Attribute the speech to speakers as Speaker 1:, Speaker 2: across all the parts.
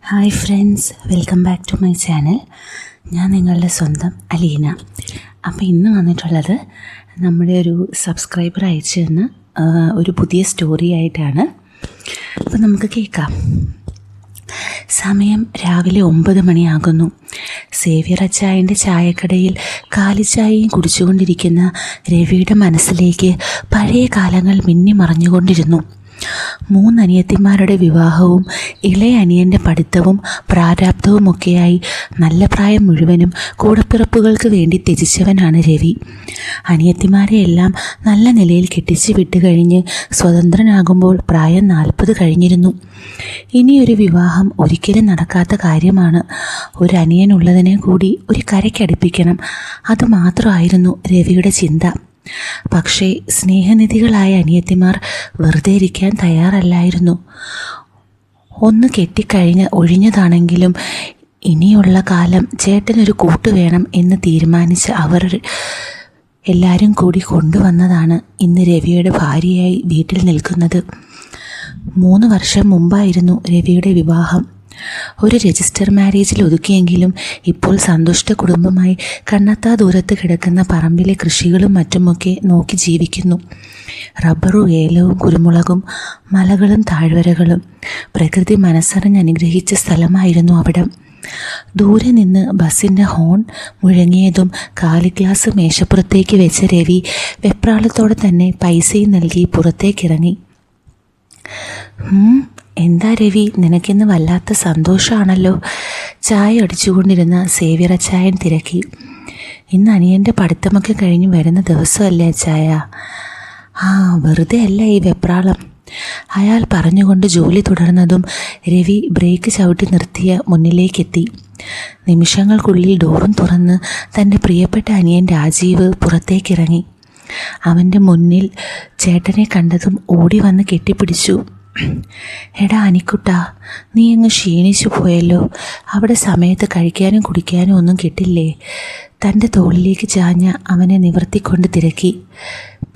Speaker 1: Hi friends, welcome back to my channel. ഞാൻ നിങ്ങളുടെ സ്വന്തം അലീന. അപ്പോൾ ഇന്ന് വന്നിട്ടുള്ളത് നമ്മുടെ ഒരു സബ്സ്ക്രൈബർ അയച്ചു തന്ന ഒരു പുതിയ സ്റ്റോറി ആയിട്ടാണ്. അപ്പോൾ നമുക്ക് കേൾക്കാം. സമയം രാവിലെ 9 മണിയാകുന്നു. സേവ്യർ അച്ചായൻ്റെ ചായക്കടയിൽ കാലിച്ചായയും കുടിച്ചുകൊണ്ടിരിക്കുന്ന രവിയുടെ മനസ്സിലേക്ക് പഴയ കാലങ്ങൾ മിന്നി മറഞ്ഞുകൊണ്ടിരുന്നു. 3 അനിയത്തിമാരുടെ വിവാഹവും ഇളയ അനിയൻ്റെ പഠിത്തവും പ്രാരാബ്ധവുമൊക്കെയായി നല്ല പ്രായം മുഴുവനും കൂടപ്പിറപ്പുകൾക്ക് വേണ്ടി ത്യജിച്ചവനാണ് രവി. അനിയത്തിമാരെയെല്ലാം നല്ല നിലയിൽ കെട്ടിച്ച് വിട്ടുകഴിഞ്ഞ് സ്വതന്ത്രനാകുമ്പോൾ പ്രായം 40 കഴിഞ്ഞിരുന്നു. ഇനിയൊരു വിവാഹം ഒരിക്കലും നടക്കാത്ത കാര്യമാണ്. ഒരു അനിയനുള്ളതിനെ കൂടി ഒരു കരയ്ക്കടുപ്പിക്കണം. അതുമാത്രമായിരുന്നു രവിയുടെ ചിന്ത. പക്ഷേ സ്നേഹനിധികളായ അനിയത്തിമാർ വെറുതെ ഇരിക്കാൻ തയ്യാറല്ലായിരുന്നു. ഒന്ന് കെട്ടിക്കഴിഞ്ഞ് ഒഴിഞ്ഞതാണെങ്കിലും ഇനിയുള്ള കാലം ചേട്ടനൊരു കൂട്ട് വേണം എന്ന് തീരുമാനിച്ച് അവർ എല്ലാവരും കൂടി കൊണ്ടുവന്നതാണ് ഇന്ന് രവിയുടെ ഭാര്യയായി വീട്ടിൽ നിൽക്കുന്നത്. 3 വർഷം മുമ്പായിരുന്നു രവിയുടെ വിവാഹം. ഒരു രജിസ്റ്റർ മാരേജിൽ ഒതുക്കിയെങ്കിലും ഇപ്പോൾ സന്തുഷ്ട കുടുംബമായി കണ്ണെത്താ ദൂരത്ത് കിടക്കുന്ന പറമ്പിലെ കൃഷികളും മറ്റുമൊക്കെ നോക്കി ജീവിക്കുന്നു. റബ്ബറും ഏലവും കുരുമുളകും മലകളും താഴ്വരകളും പ്രകൃതി മനസ്സറിഞ്ഞ് അനുഗ്രഹിച്ച സ്ഥലമായിരുന്നു അവിടം. ദൂരെ നിന്ന് ബസ്സിൻ്റെ ഹോൺ മുഴങ്ങിയതും കാലി ഗ്ലാസ് മേശപ്പുറത്തേക്ക് വെച്ച രവി വെപ്രാളത്തോടെ തന്നെ പൈസയും നൽകി പുറത്തേക്കിറങ്ങി. എന്താ രവി, നിനക്കിന്ന് വല്ലാത്ത സന്തോഷമാണല്ലോ? ചായ അടിച്ചുകൊണ്ടിരുന്ന സേവ്യർ അച്ചായൻ തിരക്കി. ഇന്ന് അനിയൻ്റെ പഠിത്തമൊക്കെ കഴിഞ്ഞ് വരുന്ന ദിവസമല്ലേ അച്ചായ? വെറുതെ അല്ല ഈ വെപ്രാളം, അയാൾ പറഞ്ഞുകൊണ്ട് ജോലി തുടർന്നതും രവി ബ്രേക്ക് ചവിട്ടി നിർത്തിയ മുന്നിലേക്കെത്തി. നിമിഷങ്ങൾക്കുള്ളിൽ ഡോറും തുറന്ന് തൻ്റെ പ്രിയപ്പെട്ട അനിയൻ രാജീവ് പുറത്തേക്കിറങ്ങി. അവൻ്റെ മുന്നിൽ ചേട്ടനെ കണ്ടതും ഓടി വന്ന് കെട്ടിപ്പിടിച്ചു. എടാ അനിക്കുട്ടാ, നീ അങ്ങ് ക്ഷീണിച്ചു പോയല്ലോ. അവിടെ സമയത്ത് കഴിക്കാനും കുടിക്കാനും ഒന്നും കിട്ടില്ലേ? തൻ്റെ തോളിലേക്ക് ചാഞ്ഞ അവനെ നിവർത്തിക്കൊണ്ട് തിരക്കി.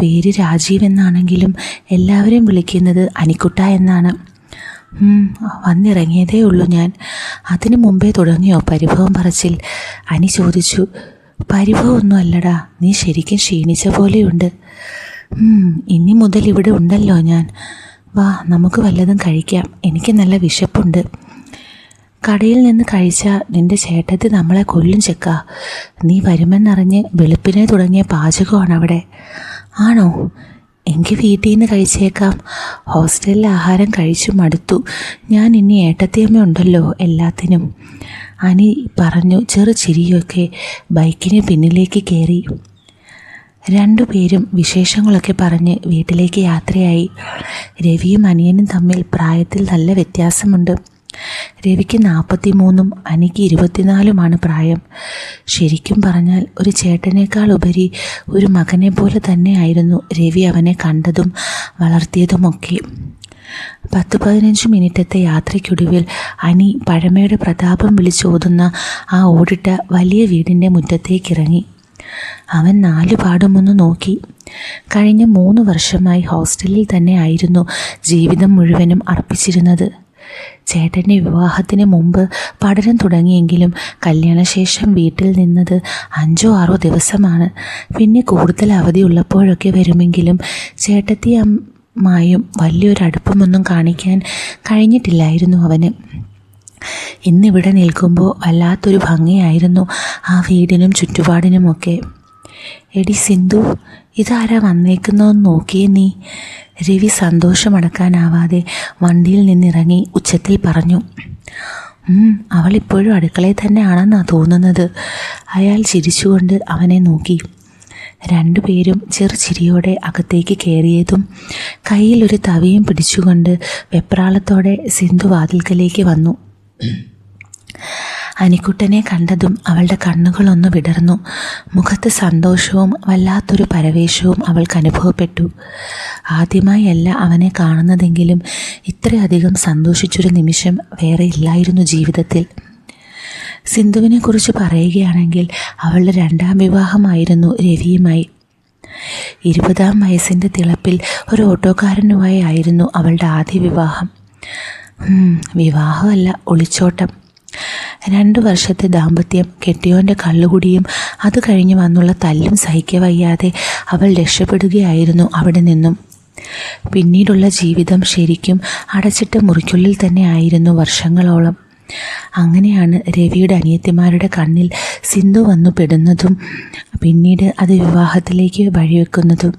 Speaker 1: പേര് രാജീവ് എന്നാണെങ്കിലും എല്ലാവരും വിളിക്കുന്നത് അനിക്കുട്ട എന്നാണ്. വന്നിറങ്ങിയതേ ഉള്ളൂ ഞാൻ. അതിനു മുമ്പേ തുടങ്ങിയോ പരിഭവം പറച്ചിൽ? അനി ചോദിച്ചു. പരിഭവമൊന്നും അല്ലടാ, നീ ശരിക്കും ക്ഷീണിച്ച പോലെയുണ്ട്. ഇനി മുതൽ ഇവിടെ ഉണ്ടല്ലോ ഞാൻ. വാ, നമുക്ക് വല്ലതും കഴിക്കാം, എനിക്ക് നല്ല വിശപ്പുണ്ട്. കടയിൽ നിന്ന് കഴിച്ചാൽ നിൻ്റെ ചേട്ടത്തി നമ്മളെ കൊല്ലും ചെക്ക. നീ വരുമെന്നറിഞ്ഞ് വെളുപ്പിനെ തുടങ്ങിയ പാചകമാണ് അവിടെ. ആണോ? എങ്കിൽ വീട്ടിൽ നിന്ന് കഴിച്ചേക്കാം. ഹോസ്റ്റലിൽ ആഹാരം കഴിച്ചു മടുത്തു ഞാൻ. ഇനി ഏട്ടത്തിയമ്മ ഉണ്ടല്ലോ എല്ലാത്തിനും, അനി പറഞ്ഞു ചെറു ചിരിയൊക്കെ ബൈക്കിന് പിന്നിലേക്ക് കയറി. 2 പേരും വിശേഷങ്ങളൊക്കെ പറഞ്ഞ് വീട്ടിലേക്ക് യാത്രയായി. രവിയും അനിയനും തമ്മിൽ പ്രായത്തിൽ നല്ല വ്യത്യാസമുണ്ട്. രവിക്ക് 43ഉം അനിക്ക് 24ഉമാണ് പ്രായം. ശരിക്കും പറഞ്ഞാൽ ഒരു ചേട്ടനേക്കാൾ ഉപരി ഒരു മകനെ പോലെ തന്നെയായിരുന്നു രവി അവനെ കണ്ടതും വളർത്തിയതുമൊക്കെ. 10-15 മിനിറ്റത്തെ യാത്രയ്ക്കൊടുവിൽ അനി പഴമയുടെ പ്രതാപം വിളിച്ചോതുന്ന ആ ഓടിട്ട വലിയ വീടിൻ്റെ മുറ്റത്തേക്കിറങ്ങി. അവൻ 4 പാടുമൊന്ന് നോക്കി. കഴിഞ്ഞ 3 വർഷമായി ഹോസ്റ്റലിൽ തന്നെ ആയിരുന്നു ജീവിതം മുഴുവനും അർപ്പിച്ചിരുന്നത്. ചേട്ടൻ്റെ വിവാഹത്തിന് മുമ്പ് പഠനം തുടങ്ങിയെങ്കിലും കല്യാണശേഷം വീട്ടിൽ നിന്നത് 5-6 ദിവസമാണ്. പിന്നെ കൂടുതൽ അവധി ഉള്ളപ്പോഴൊക്കെ വരുമെങ്കിലും ചേട്ടത്തിയമ്മായും വലിയൊരു അടുപ്പമൊന്നും കാണിക്കാൻ കഴിഞ്ഞിട്ടില്ലായിരുന്നു അവന്. ഇന്നിവിടെ നിൽക്കുമ്പോൾ വല്ലാത്തൊരു ഭംഗിയായിരുന്നു ആ വീടിനും ചുറ്റുപാടിനുമൊക്കെ. എടി സിന്ധു, ഇതാരാ വന്നേക്കുന്നതെന്ന് നോക്കിയേ നീ? രവി സന്തോഷമടക്കാനാവാതെ വണ്ടിയിൽ നിന്നിറങ്ങി ഉച്ചത്തിൽ പറഞ്ഞു. അവളിപ്പോഴും അടുക്കളയിൽ തന്നെ ആണെന്നാണ് തോന്നുന്നത്. അയാൾ ചിരിച്ചുകൊണ്ട് അവനെ നോക്കി. 2 പേരും ചെറുചിരിയോടെ അകത്തേക്ക് കയറിയതും കയ്യിൽ ഒരു തവിയും പിടിച്ചുകൊണ്ട് വെപ്രാളത്തോടെ സിന്ധു വാതിൽക്കലേക്ക് വന്നു. അനിക്കുട്ടനെ കണ്ടതും അവളുടെ കണ്ണുകളൊന്ന് വിടർന്നു. മുഖത്ത് സന്തോഷവും വല്ലാത്തൊരു പരവേശവും അവൾക്ക് അനുഭവപ്പെട്ടു. ആദ്യമായല്ല അവനെ കാണുന്നതെങ്കിലും ഇത്രയധികം സന്തോഷിച്ചൊരു നിമിഷം വേറെ ഇല്ലായിരുന്നു ജീവിതത്തിൽ. സിന്ധുവിനെക്കുറിച്ച് പറയുകയാണെങ്കിൽ അവളുടെ 2ാം വിവാഹമായിരുന്നു രവിയുമായി. 20-ാം വയസ്സിൻ്റെ തിളപ്പിൽ ഒരു ഓട്ടോക്കാരനുമായി ആയിരുന്നു അവളുടെ ആദ്യ വിവാഹം. വിവാഹമല്ല, ഒളിച്ചോട്ടം. 2 വർഷത്തെ ദാമ്പത്യം, കെട്ടിയോൻ്റെ കള്ളുകുടിയും അത് കഴിഞ്ഞ് വന്നുള്ള തല്ലും സഹിക്കവയ്യാതെ അവൾ രക്ഷപ്പെടുകയായിരുന്നു അവിടെ നിന്നും. പിന്നീടുള്ള ജീവിതം ശരിക്കും അടച്ചിട്ട മുറിക്കുള്ളിൽ തന്നെ ആയിരുന്നു വർഷങ്ങളോളം. അങ്ങനെയാണ് രവിയുടെ അനിയത്തിമാരുടെ കണ്ണിൽ സിന്ധു വന്നു പെടുന്നതും പിന്നീട് അത് വിവാഹത്തിലേക്ക് വഴിവെക്കുന്നതും.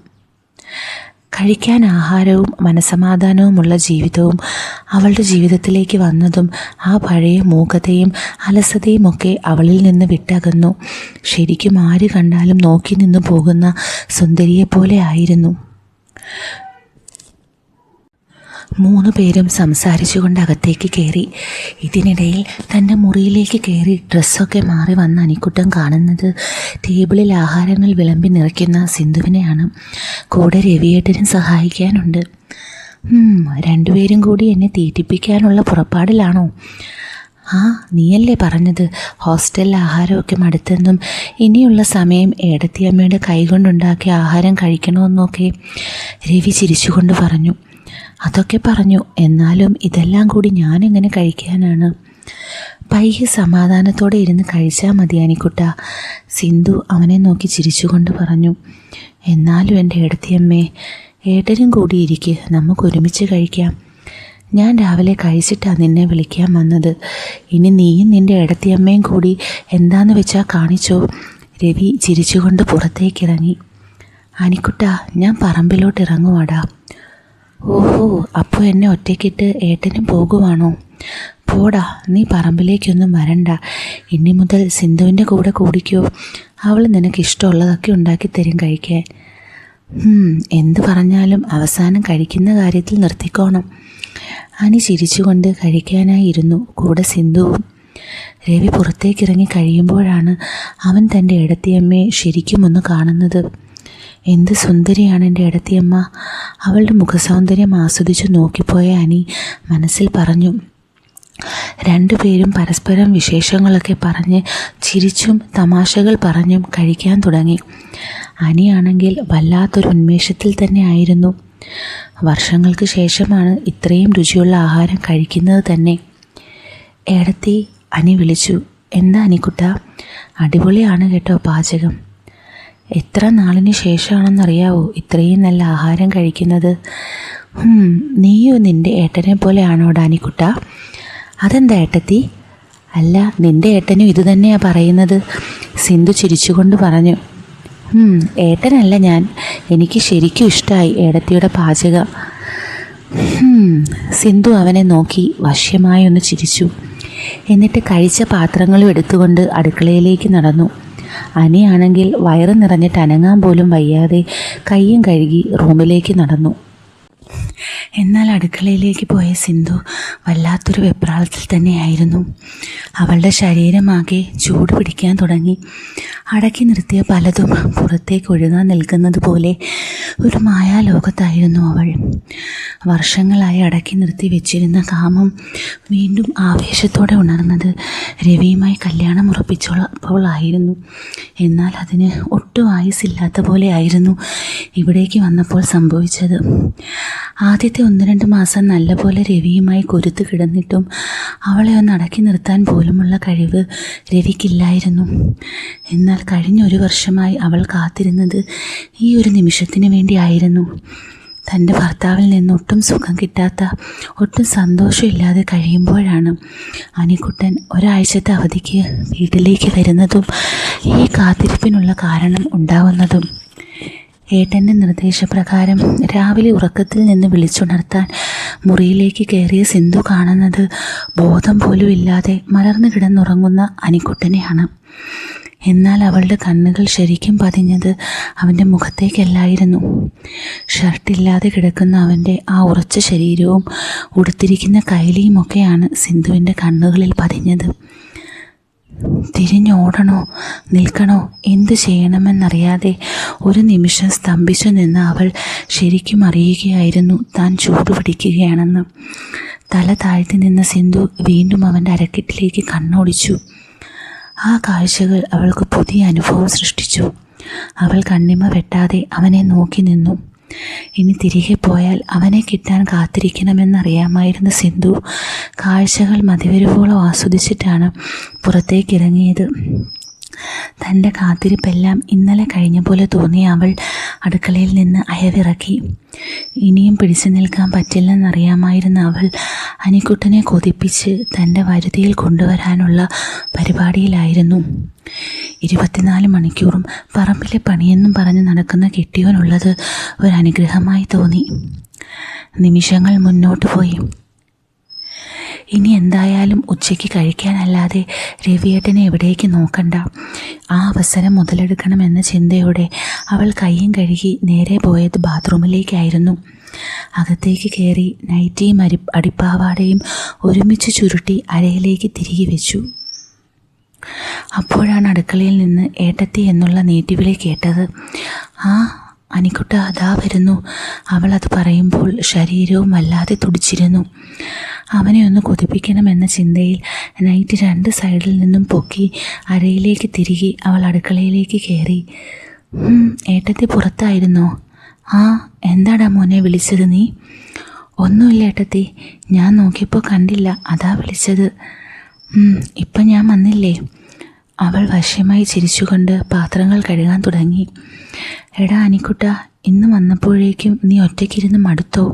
Speaker 1: കഴിക്കാൻ ആഹാരവും മനസമാധാനവുമുള്ള ജീവിതവും അവളുടെ ജീവിതത്തിലേക്ക് വന്നതും ആ പഴയ മൂകതയും അലസതയുമൊക്കെ അവളിൽ നിന്ന് വിട്ടകന്നു. ശരിക്കും ആര് കണ്ടാലും നോക്കി നിന്നു പോകുന്ന സുന്ദരിയെപ്പോലെ ആയിരുന്നു. 3 പേരും സംസാരിച്ചുകൊണ്ട് അകത്തേക്ക് കയറി. ഇതിനിടയിൽ തൻ്റെ മുറിയിലേക്ക് കയറി ഡ്രസ്സൊക്കെ മാറി വന്ന അനിക്കുട്ടൻ കാണുന്നത് ടേബിളിൽ ആഹാരങ്ങൾ വിളമ്പി നിറയ്ക്കുന്ന സിന്ധുവിനെയാണ്. കൂടെ രവിയേട്ടനും സഹായിക്കാനുണ്ട്. 2 പേരും കൂടി എന്നെ തീറ്റിപ്പിക്കാനുള്ള പുറപ്പാടിലാണോ? നീയല്ലേ പറഞ്ഞത് ഹോസ്റ്റലിൽ ആഹാരമൊക്കെ മടുത്തെന്നും ഇനിയുള്ള സമയം ഏടത്തിയമ്മയുടെ കൈകൊണ്ടുണ്ടാക്കിയ ആഹാരം കഴിക്കണമെന്നൊക്കെ രവി ചിരിച്ചുകൊണ്ട് പറഞ്ഞു. അതൊക്കെ പറഞ്ഞു, എന്നാലും ഇതെല്ലാം കൂടി ഞാനെങ്ങനെ കഴിക്കാനാണ്? പയ്യെ സമാധാനത്തോടെ ഇരുന്ന് കഴിച്ചാൽ മതി അനിക്കുട്ട, സിന്ധു അവനെ നോക്കി ചിരിച്ചുകൊണ്ട് പറഞ്ഞു. എന്നാലും എൻ്റെ ഏടത്തിയമ്മേ, ഏട്ടനും കൂടി ഇരിക്ക്, നമുക്ക് ഒരുമിച്ച് കഴിക്കാം. ഞാൻ രാവിലെ കഴിച്ചിട്ടാണ് നിന്നെ വിളിക്കാൻ വന്നത്. ഇനി നീയും നിൻ്റെ ഏടത്തിയമ്മയും കൂടി എന്താന്ന് വെച്ചാൽ കാണിച്ചോ. രവി ചിരിച്ചുകൊണ്ട് പുറത്തേക്കിറങ്ങി. അനിക്കുട്ട, ഞാൻ പറമ്പിലോട്ട് ഇറങ്ങുവാടാ. ഓഹോ, അപ്പോൾ എന്നെ ഒറ്റയ്ക്കിട്ട് ഏട്ടനും പോകുവാണോ? പോടാ, നീ പറമ്പിലേക്കൊന്നും വരണ്ട. ഇനി മുതൽ സിന്ധുവിൻ്റെ കൂടെ കൂടിക്കോ. അവൾ നിനക്ക് ഇഷ്ടമുള്ളതൊക്കെ ഉണ്ടാക്കി തരും കഴിക്കാൻ. എന്ത് പറഞ്ഞാലും അവസാനം കഴിക്കുന്ന കാര്യത്തിൽ നിർത്തിക്കോണം. അനി ചിരിച്ചുകൊണ്ട് കഴിക്കാനായിരുന്നു കൂടെ സിന്ധുവും. രവി പുറത്തേക്കിറങ്ങി കഴിയുമ്പോഴാണ് അവൻ തൻ്റെ ഏടത്തിയമ്മയെ ശരിക്കും ഒന്ന് കാണുന്നത്. എന്ത് സുന്ദരിയാണ് എൻ്റെ ഏടത്തിയമ്മ. അവളുടെ മുഖസൗന്ദര്യം ആസ്വദിച്ചു നോക്കിപ്പോയ അനി മനസ്സിൽ പറഞ്ഞു. 2 പേരും പരസ്പരം വിശേഷങ്ങളൊക്കെ പറഞ്ഞ് ചിരിച്ചും തമാശകൾ പറഞ്ഞും കഴിക്കാൻ തുടങ്ങി. അനിയാണെങ്കിൽ വല്ലാത്തൊരു ഉന്മേഷത്തിൽ തന്നെ ആയിരുന്നു. വർഷങ്ങൾക്ക് ശേഷമാണ് ഇത്രയും രുചിയുള്ള ആഹാരം കഴിക്കുന്നത് തന്നെ. ഏടത്തി, അനി വിളിച്ചു. എന്താ അനിക്കുട്ട? അടിപൊളിയാണ് കേട്ടോ പാചകം. എത്ര നാളിന് ശേഷമാണെന്നറിയാവോ ഇത്രയും നല്ല ആഹാരം കഴിക്കുന്നത്? നീയോ നിൻ്റെ ഏട്ടനെ പോലെയാണോടാ അനിക്കുട്ട? അതെന്താ ഏട്ടത്തി? അല്ല, നിൻ്റെ ഏട്ടനും ഇത് തന്നെയാണ് പറയുന്നത്, സിന്ധു ചിരിച്ചുകൊണ്ട് പറഞ്ഞു. ഏട്ടനല്ല ഞാൻ, എനിക്ക് ശരിക്കും ഇഷ്ടമായി ഏടത്തിയുടെ പാചകം. സിന്ധു അവനെ നോക്കി വശ്യമായി ഒന്ന് ചിരിച്ചു. എന്നിട്ട് കഴിച്ച പാത്രങ്ങളും എടുത്തുകൊണ്ട് അടുക്കളയിലേക്ക് നടന്നു. അനിയാണെങ്കിൽ വയറ് നിറഞ്ഞിട്ട് അനങ്ങാൻ പോലും വയ്യാതെ കയ്യും കഴുകി റൂമിലേക്ക് നടന്നു. എന്നാൽ അടുക്കളയിലേക്ക് പോയ സിന്ധു വല്ലാത്തൊരു വെപ്രാളത്തിൽ തന്നെയായിരുന്നു. അവളുടെ ശരീരമാകെ ചൂട് പിടിക്കാൻ തുടങ്ങി. അടക്കി നിർത്തിയ പലതും പുറത്തേക്ക് ഒഴുകാൻ നിൽക്കുന്നത് പോലെ ഒരു മായാലോകത്തായിരുന്നു അവൾ. വർഷങ്ങളായി അടക്കി നിർത്തി വെച്ചിരുന്ന കാമം വീണ്ടും ആവേശത്തോടെ ഉണർന്നത് രവിയുമായി കല്യാണം ഉറപ്പിച്ചപ്പോഴായിരുന്നു. എന്നാൽ അതിന് ഒട്ടും ആയുസില്ലാത്ത പോലെ ആയിരുന്നു ഇവിടേക്ക് വന്നപ്പോൾ സംഭവിച്ചത്. ആദ്യത്തെ 1-2 മാസം നല്ലപോലെ രവിയുമായി കൊരുത്ത് കിടന്നിട്ടും അവളെ ഒന്ന് അടക്കി നിർത്താൻ പോലുമുള്ള കഴിവ് രവിക്കില്ലായിരുന്നു. എന്നാൽ കഴിഞ്ഞ 1 വർഷമായി അവൾ കാത്തിരുന്നത് ഈ ഒരു നിമിഷത്തിന് വേണ്ടിയായിരുന്നു. തൻ്റെ ഭർത്താവിൽ നിന്ന് ഒട്ടും സുഖം കിട്ടാത്ത, ഒട്ടും സന്തോഷമില്ലാതെ കഴിയുമ്പോഴാണ് അനിക്കുട്ടൻ ഒരാഴ്ചത്തെ അവധിക്ക് വീട്ടിലേക്ക് വരുന്നതും ഈ കാത്തിരിപ്പിനുള്ള കാരണം ഉണ്ടാവുന്നതും. ഏട്ടൻ്റെ നിർദ്ദേശപ്രകാരം രാവിലെ ഉറക്കത്തിൽ നിന്ന് വിളിച്ചുണർത്താൻ മുറിയിലേക്ക് കയറിയ സിന്ധു കാണുന്നത് ബോധം പോലും ഇല്ലാതെ മലർന്നു കിടന്നുറങ്ങുന്ന അനിക്കുട്ടനെയാണ്. എന്നാൽ അവളുടെ കണ്ണുകൾ ശരിക്കും പതിഞ്ഞത് അവൻ്റെ മുഖത്തേക്കല്ലായിരുന്നു. ഷർട്ടില്ലാതെ കിടക്കുന്ന അവൻ്റെ ആ ഉറച്ച ശരീരവും ഉടുത്തിരിക്കുന്ന കൈലിയുമൊക്കെയാണ് സിന്ധുവിൻ്റെ കണ്ണുകളിൽ പതിഞ്ഞത്. തിരിഞ്ഞോടണോ നിൽക്കണോ എന്ത് ചെയ്യണമെന്നറിയാതെ ഒരു നിമിഷം സ്തംഭിച്ചു നിന്ന അവൾ ശരിക്കും അറിയുകയായിരുന്നു താൻ ചൂടുപിടിക്കുകയാണെന്ന്. തല താഴ്ത്തി നിന്ന സിന്ധു വീണ്ടും അവൻ്റെ അരക്കെട്ടിലേക്ക് കണ്ണോടിച്ചു. ആ കാഴ്ചകൾ അവൾക്ക് പുതിയ അനുഭവം സൃഷ്ടിച്ചു. അവൾ കണ്ണിമ വെട്ടാതെ അവനെ നോക്കി നിന്നു. ഇനി തിരികെ പോയാൽ അവനെ കിട്ടാൻ കാത്തിരിക്കണമെന്നറിയാമായിരുന്ന സിന്ധു കാഴ്ചകൾ മതിവരുവോളം ആസ്വദിച്ചിട്ടാണ് പുറത്തേക്കിറങ്ങിയത്. തൻ്റെ കാത്തിരിപ്പെല്ലാം ഇന്നലെ കഴിഞ്ഞ പോലെ തോന്നിയ അവൾ അടുക്കളയിൽ നിന്ന് അയവിറക്കി. ഇനിയും പിടിച്ചു നിൽക്കാൻ പറ്റില്ലെന്നറിയാമായിരുന്ന അവൾ അനിക്കുട്ടനെ കൊതിപ്പിച്ച് തൻ്റെ വരുതിയിൽ കൊണ്ടുവരാനുള്ള പരിപാടിയിലായിരുന്നു. 24 മണിക്കൂറും പറമ്പിലെ പണിയെന്നും പറഞ്ഞ് നടക്കുന്ന കെട്ടിയോനുള്ളത് ഒരനുഗ്രഹമായി തോന്നി. നിമിഷങ്ങൾ മുന്നോട്ട് പോയി. ഇനി എന്തായാലും ഉച്ചയ്ക്ക് കഴിക്കാനല്ലാതെ രവിയേട്ടനെ എവിടേക്ക് നോക്കണ്ട. ആ അവസരം മുതലെടുക്കണമെന്ന ചിന്തയോടെ അവൾ കയ്യും കഴുകി നേരെ പോയത് ബാത്റൂമിലേക്കായിരുന്നു. അകത്തേക്ക് കയറി നൈറ്റിയും അടിപ്പാവാടയും ഒരുമിച്ച് ചുരുട്ടി അരയിലേക്ക് തിരികെ വെച്ചു. അപ്പോഴാണ് അടുക്കളയിൽ നിന്ന് ഏട്ടത്തി എന്നുള്ള നീട്ടിവിളി കേട്ടത്. ആ അനിക്കുട്ട അതാ വരുന്നു. അവൾ അത് പറയുമ്പോൾ ശരീരവും വല്ലാതെ തുടിച്ചിരുന്നു. അവനെ ഒന്ന് കൊതിപ്പിക്കണമെന്ന ചിന്തയിൽ നൈറ്റ് 2 സൈഡിൽ നിന്നും പൊക്കി അരയിലേക്ക് തിരികെ അവൾ അടുക്കളയിലേക്ക് കയറി. ഏട്ടത്തി പുറത്തായിരുന്നോ? ആ എന്താടാ മോനെ വിളിച്ചത് നീ? ഒന്നുമില്ല ഏട്ടത്തി, ഞാൻ നോക്കിയപ്പോൾ കണ്ടില്ല, അതാ വിളിച്ചത്. ഇപ്പം ഞാൻ വന്നില്ലേ? അവൾ വശ്യമായി ചിരിച്ചുകൊണ്ട് പാത്രങ്ങൾ കഴുകാൻ തുടങ്ങി. എടാ അനിക്കുട്ട, ഇന്ന് വന്നപ്പോഴേക്കും നീ ഒറ്റയ്ക്കിരുന്ന് മടുത്തോ?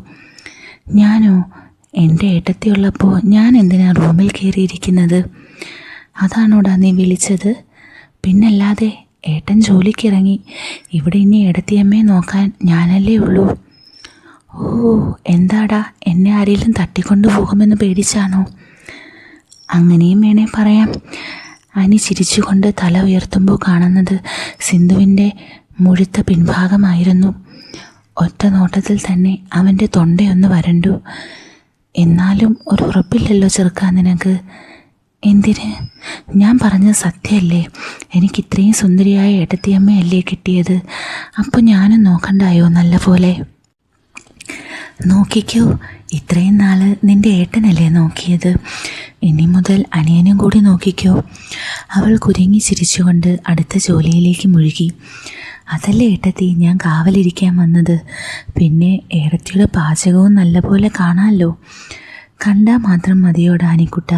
Speaker 1: ഞാനോ? എൻ്റെ ഏട്ടത്തിയുള്ളപ്പോൾ ഞാൻ എന്തിനാ റൂമിൽ കയറിയിരിക്കുന്നത്? അതാണോടാ നീ വിളിച്ചത്? പിന്നല്ലാതെ, ഏട്ടൻ ജോലിക്കിറങ്ങി. ഇവിടെ ഇനി ഏടത്തിയമ്മയെ നോക്കാൻ ഞാനല്ലേ ഉള്ളൂ. ഓ, എന്താടാ, എന്നെ ആരെങ്കിലും തട്ടിക്കൊണ്ടു പോകുമെന്ന് പേടിച്ചാണോ? അങ്ങനെയും വേണേ പറയാം. അനി ചിരിച്ചുകൊണ്ട് തല ഉയർത്തുമ്പോൾ കാണുന്നത് സിന്ധുവിൻ്റെ മുഴുത്ത പിൻഭാഗമായിരുന്നു. ഒറ്റ നോട്ടത്തിൽ തന്നെ അവൻ്റെ തൊണ്ടയൊന്ന് വരണ്ടു. എന്നാലും ഒരു ഉറപ്പില്ലല്ലോ ചെറുക്കാൻ നിനക്ക്. എന്തിന്? ഞാൻ പറഞ്ഞത് സത്യമല്ലേ? എനിക്ക് ഇത്രയും സുന്ദരിയായ ഏട്ടത്തിയമ്മയല്ലേ കിട്ടിയത്. അപ്പോൾ ഞാനും നോക്കണ്ടായോ നല്ല പോലെ? നോക്കിക്കോ, ഇത്രയും നാൾ നിൻ്റെ ഏട്ടനല്ലേ നോക്കിയത്, ഇനി മുതൽ അനിയനും കൂടി നോക്കിക്കോ. അവൾ കുരുങ്ങി ചിരിച്ചുകൊണ്ട് അടുത്ത ജോലിയിലേക്ക് മുഴുകി. അതല്ലേ ഏട്ടത്തി ഞാൻ കാവലിരിക്കാൻ വന്നത്. പിന്നെ ഏടത്തിയുടെ പാചകവും നല്ലപോലെ കാണാമല്ലോ. കണ്ടാൽ മാത്രം മതിയോടാ അനിക്കുട്ട,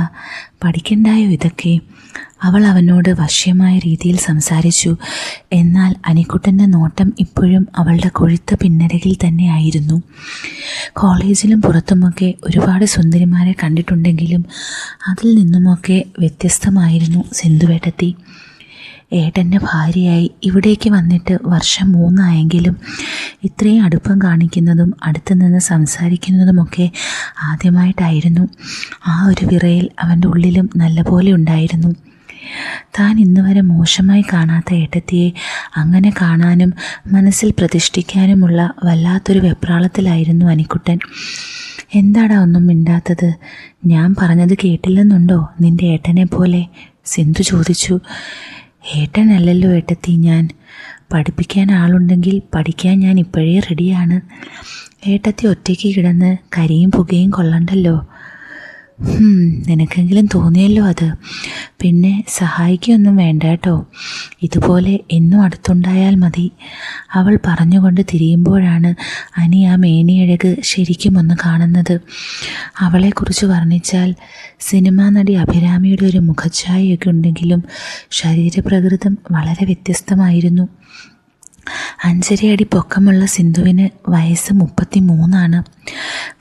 Speaker 1: പഠിക്കണ്ടായോ ഇതൊക്കെ? അവൾ അവനോട് വശ്യമായ രീതിയിൽ സംസാരിച്ചു. എന്നാൽ അനിക്കുട്ടൻ്റെ നോട്ടം ഇപ്പോഴും അവളുടെ കൊഴുത്ത പിന്നരകിൽ തന്നെ ആയിരുന്നു. കോളേജിലും പുറത്തുമൊക്കെ ഒരുപാട് സുന്ദരിമാരെ കണ്ടിട്ടുണ്ടെങ്കിലും അതിൽ നിന്നുമൊക്കെ വ്യത്യസ്തമായിരുന്നു സിന്ധുവേട്ടത്തി. ഏട്ടൻ്റെ ഭാര്യയായി ഇവിടേക്ക് വന്നിട്ട് വർഷം 3 ആയെങ്കിലും ഇത്രയും അടുപ്പം കാണിക്കുന്നതും അടുത്തു നിന്ന് സംസാരിക്കുന്നതുമൊക്കെ ആദ്യമായിട്ടായിരുന്നു. ആ ഒരു വിറയൽ അവൻ്റെ ഉള്ളിലും നല്ലപോലെ ഉണ്ടായിരുന്നു. താൻ ഇന്നുവരെ മോശമായി കാണാത്ത ഏട്ടത്തിയെ അങ്ങനെ കാണാനും മനസ്സിൽ പ്രതിഷ്ഠിക്കാനുമുള്ള വല്ലാത്തൊരു വെപ്രാളത്തിലായിരുന്നു അനിക്കുട്ടൻ. എന്താടാ ഒന്നും മിണ്ടാത്തത്? ഞാൻ പറഞ്ഞത് കേട്ടില്ലെന്നുണ്ടോ നിൻ്റെ ഏട്ടനെ പോലെ? സിന്ധു ചോദിച്ചു. ഏട്ടനല്ലല്ലോ ഏട്ടത്തി ഞാൻ. പഠിപ്പിക്കാൻ ആളുണ്ടെങ്കിൽ പഠിക്കാൻ ഞാൻ ഇപ്പോഴേ റെഡിയാണ്. ഏട്ടത്തി ഒറ്റയ്ക്ക് കിടന്ന് കരിയും പുകയും കൊള്ളണ്ടല്ലോ. നിനക്കെങ്കിലും തോന്നിയല്ലോ അത്. പിന്നെ സഹായിക്കൊന്നും വേണ്ട കേട്ടോ, ഇതുപോലെ എന്നും അടുത്തുണ്ടായാൽ മതി. അവൾ പറഞ്ഞുകൊണ്ട് തിരിയുമ്പോഴാണ് അനി ആ മേനിയഴക് ശരിക്കും ഒന്ന് കാണുന്നത്. അവളെക്കുറിച്ച് വർണ്ണിച്ചാൽ സിനിമാ നടി അഭിരാമിയുടെ ഒരു മുഖഛായയൊക്കെ ഉണ്ടെങ്കിലും ശരീരപ്രകൃതം വളരെ വ്യത്യസ്തമായിരുന്നു. 5.5 അടി പൊക്കമുള്ള സിന്ധുവിന് വയസ്സ് 33.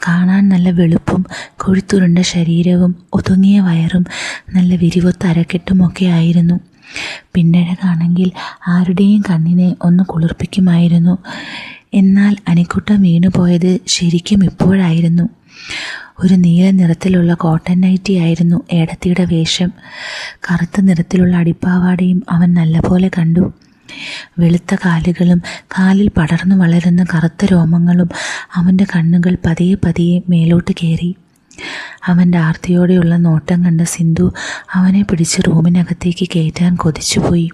Speaker 1: കാണാൻ നല്ല വെളുപ്പും കൊഴുത്തുരുണ്ട ശരീരവും ഒതുങ്ങിയ വയറും നല്ല വിരിവൊത്ത അരക്കെട്ടുമൊക്കെ ആയിരുന്നു. പിന്നഴകാണെങ്കിൽ ആരുടെയും കണ്ണിനെ ഒന്ന് കുളിർപ്പിക്കുമായിരുന്നു. എന്നാൽ അനിക്കുട്ടൻ വീണുപോയത് ശരിക്കും ഇപ്പോഴായിരുന്നു. ഒരു നീല നിറത്തിലുള്ള കോട്ടൺ നൈറ്റി ആയിരുന്നു ഏടത്തിയുടെ വേഷം. കറുത്ത നിറത്തിലുള്ള അടിപ്പാവാടയും അവൻ നല്ലപോലെ കണ്ടു. വെളുത്ത കാലുകളും കാലിൽ പടർന്നു വളരുന്ന കറുത്ത രോമങ്ങളും അവൻ്റെ കണ്ണുകൾ പതിയെ പതിയെ മേലോട്ട് കയറി. അവൻ്റെ ആർത്തിയോടെയുള്ള നോട്ടം കണ്ട സിന്ധു അവനെ പിടിച്ച് റൂമിനകത്തേക്ക് കയറ്റാൻ കൊതിച്ചുപോയി.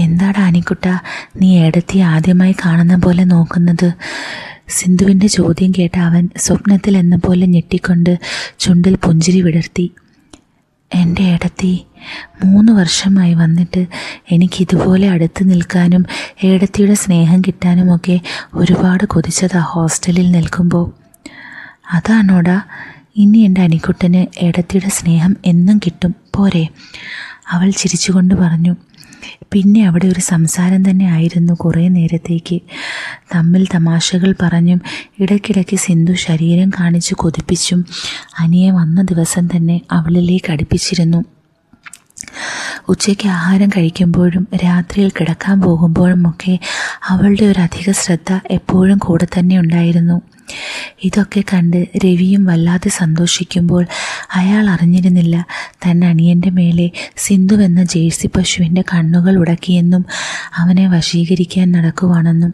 Speaker 1: എന്താടാ അനിക്കുട്ട, നീ ഏടത്തി ആദ്യമായി കാണുന്ന പോലെ നോക്കുന്നത്? സിന്ധുവിൻ്റെ ചോദ്യം കേട്ട അവൻ സ്വപ്നത്തിൽ എന്ന പോലെ ഞെട്ടിക്കൊണ്ട് ചുണ്ടിൽ പുഞ്ചിരി വിടർത്തി. എൻ്റെ ഏടത്തി 3 വർഷമായി വന്നിട്ട് എനിക്കിതുപോലെ അടുത്ത് നിൽക്കാനും ഏടത്തിയുടെ സ്നേഹം കിട്ടാനുമൊക്കെ ഒരുപാട് കൊതിച്ചതാ ഹോസ്റ്റലിൽ നിൽക്കുമ്പോൾ. അതാണോടാ, ഇനി എൻ്റെ അനിക്കുട്ടന് ഏടത്തിയുടെ സ്നേഹം എന്നും കിട്ടും പോരെ? അവൾ ചിരിച്ചുകൊണ്ട് പറഞ്ഞു. പിന്നെ അവിടെ ഒരു സംസാരം തന്നെ ആയിരുന്നു കുറേ നേരത്തേക്ക്. തമ്മിൽ തമാശകൾ പറഞ്ഞും ഇടയ്ക്കിടയ്ക്ക് സിന്ധു ശരീരം കാണിച്ച് കൊതിപ്പിച്ചും അനിയെ വന്ന ദിവസം തന്നെ അവളിലേക്ക് അടുപ്പിച്ചിരുന്നു. ഉച്ചയ്ക്ക് ആഹാരം കഴിക്കുമ്പോഴും രാത്രിയിൽ കിടക്കാൻ പോകുമ്പോഴുമൊക്കെ അവളുടെ ഒരു അധിക ശ്രദ്ധ എപ്പോഴും കൂടെ തന്നെ ഉണ്ടായിരുന്നു. ഇതൊക്കെ കണ്ട് രവിയും വല്ലാതെ സന്തോഷിക്കുമ്പോൾ അയാൾ അറിഞ്ഞിരുന്നില്ല തൻ്റെ അനിയൻ്റെ മേലെ സിന്ധുവെന്ന ജേഴ്സി പശുവിൻ്റെ കണ്ണുകൾ ഉടക്കിയെന്നും അവനെ വശീകരിക്കാൻ നടക്കുവാണെന്നും.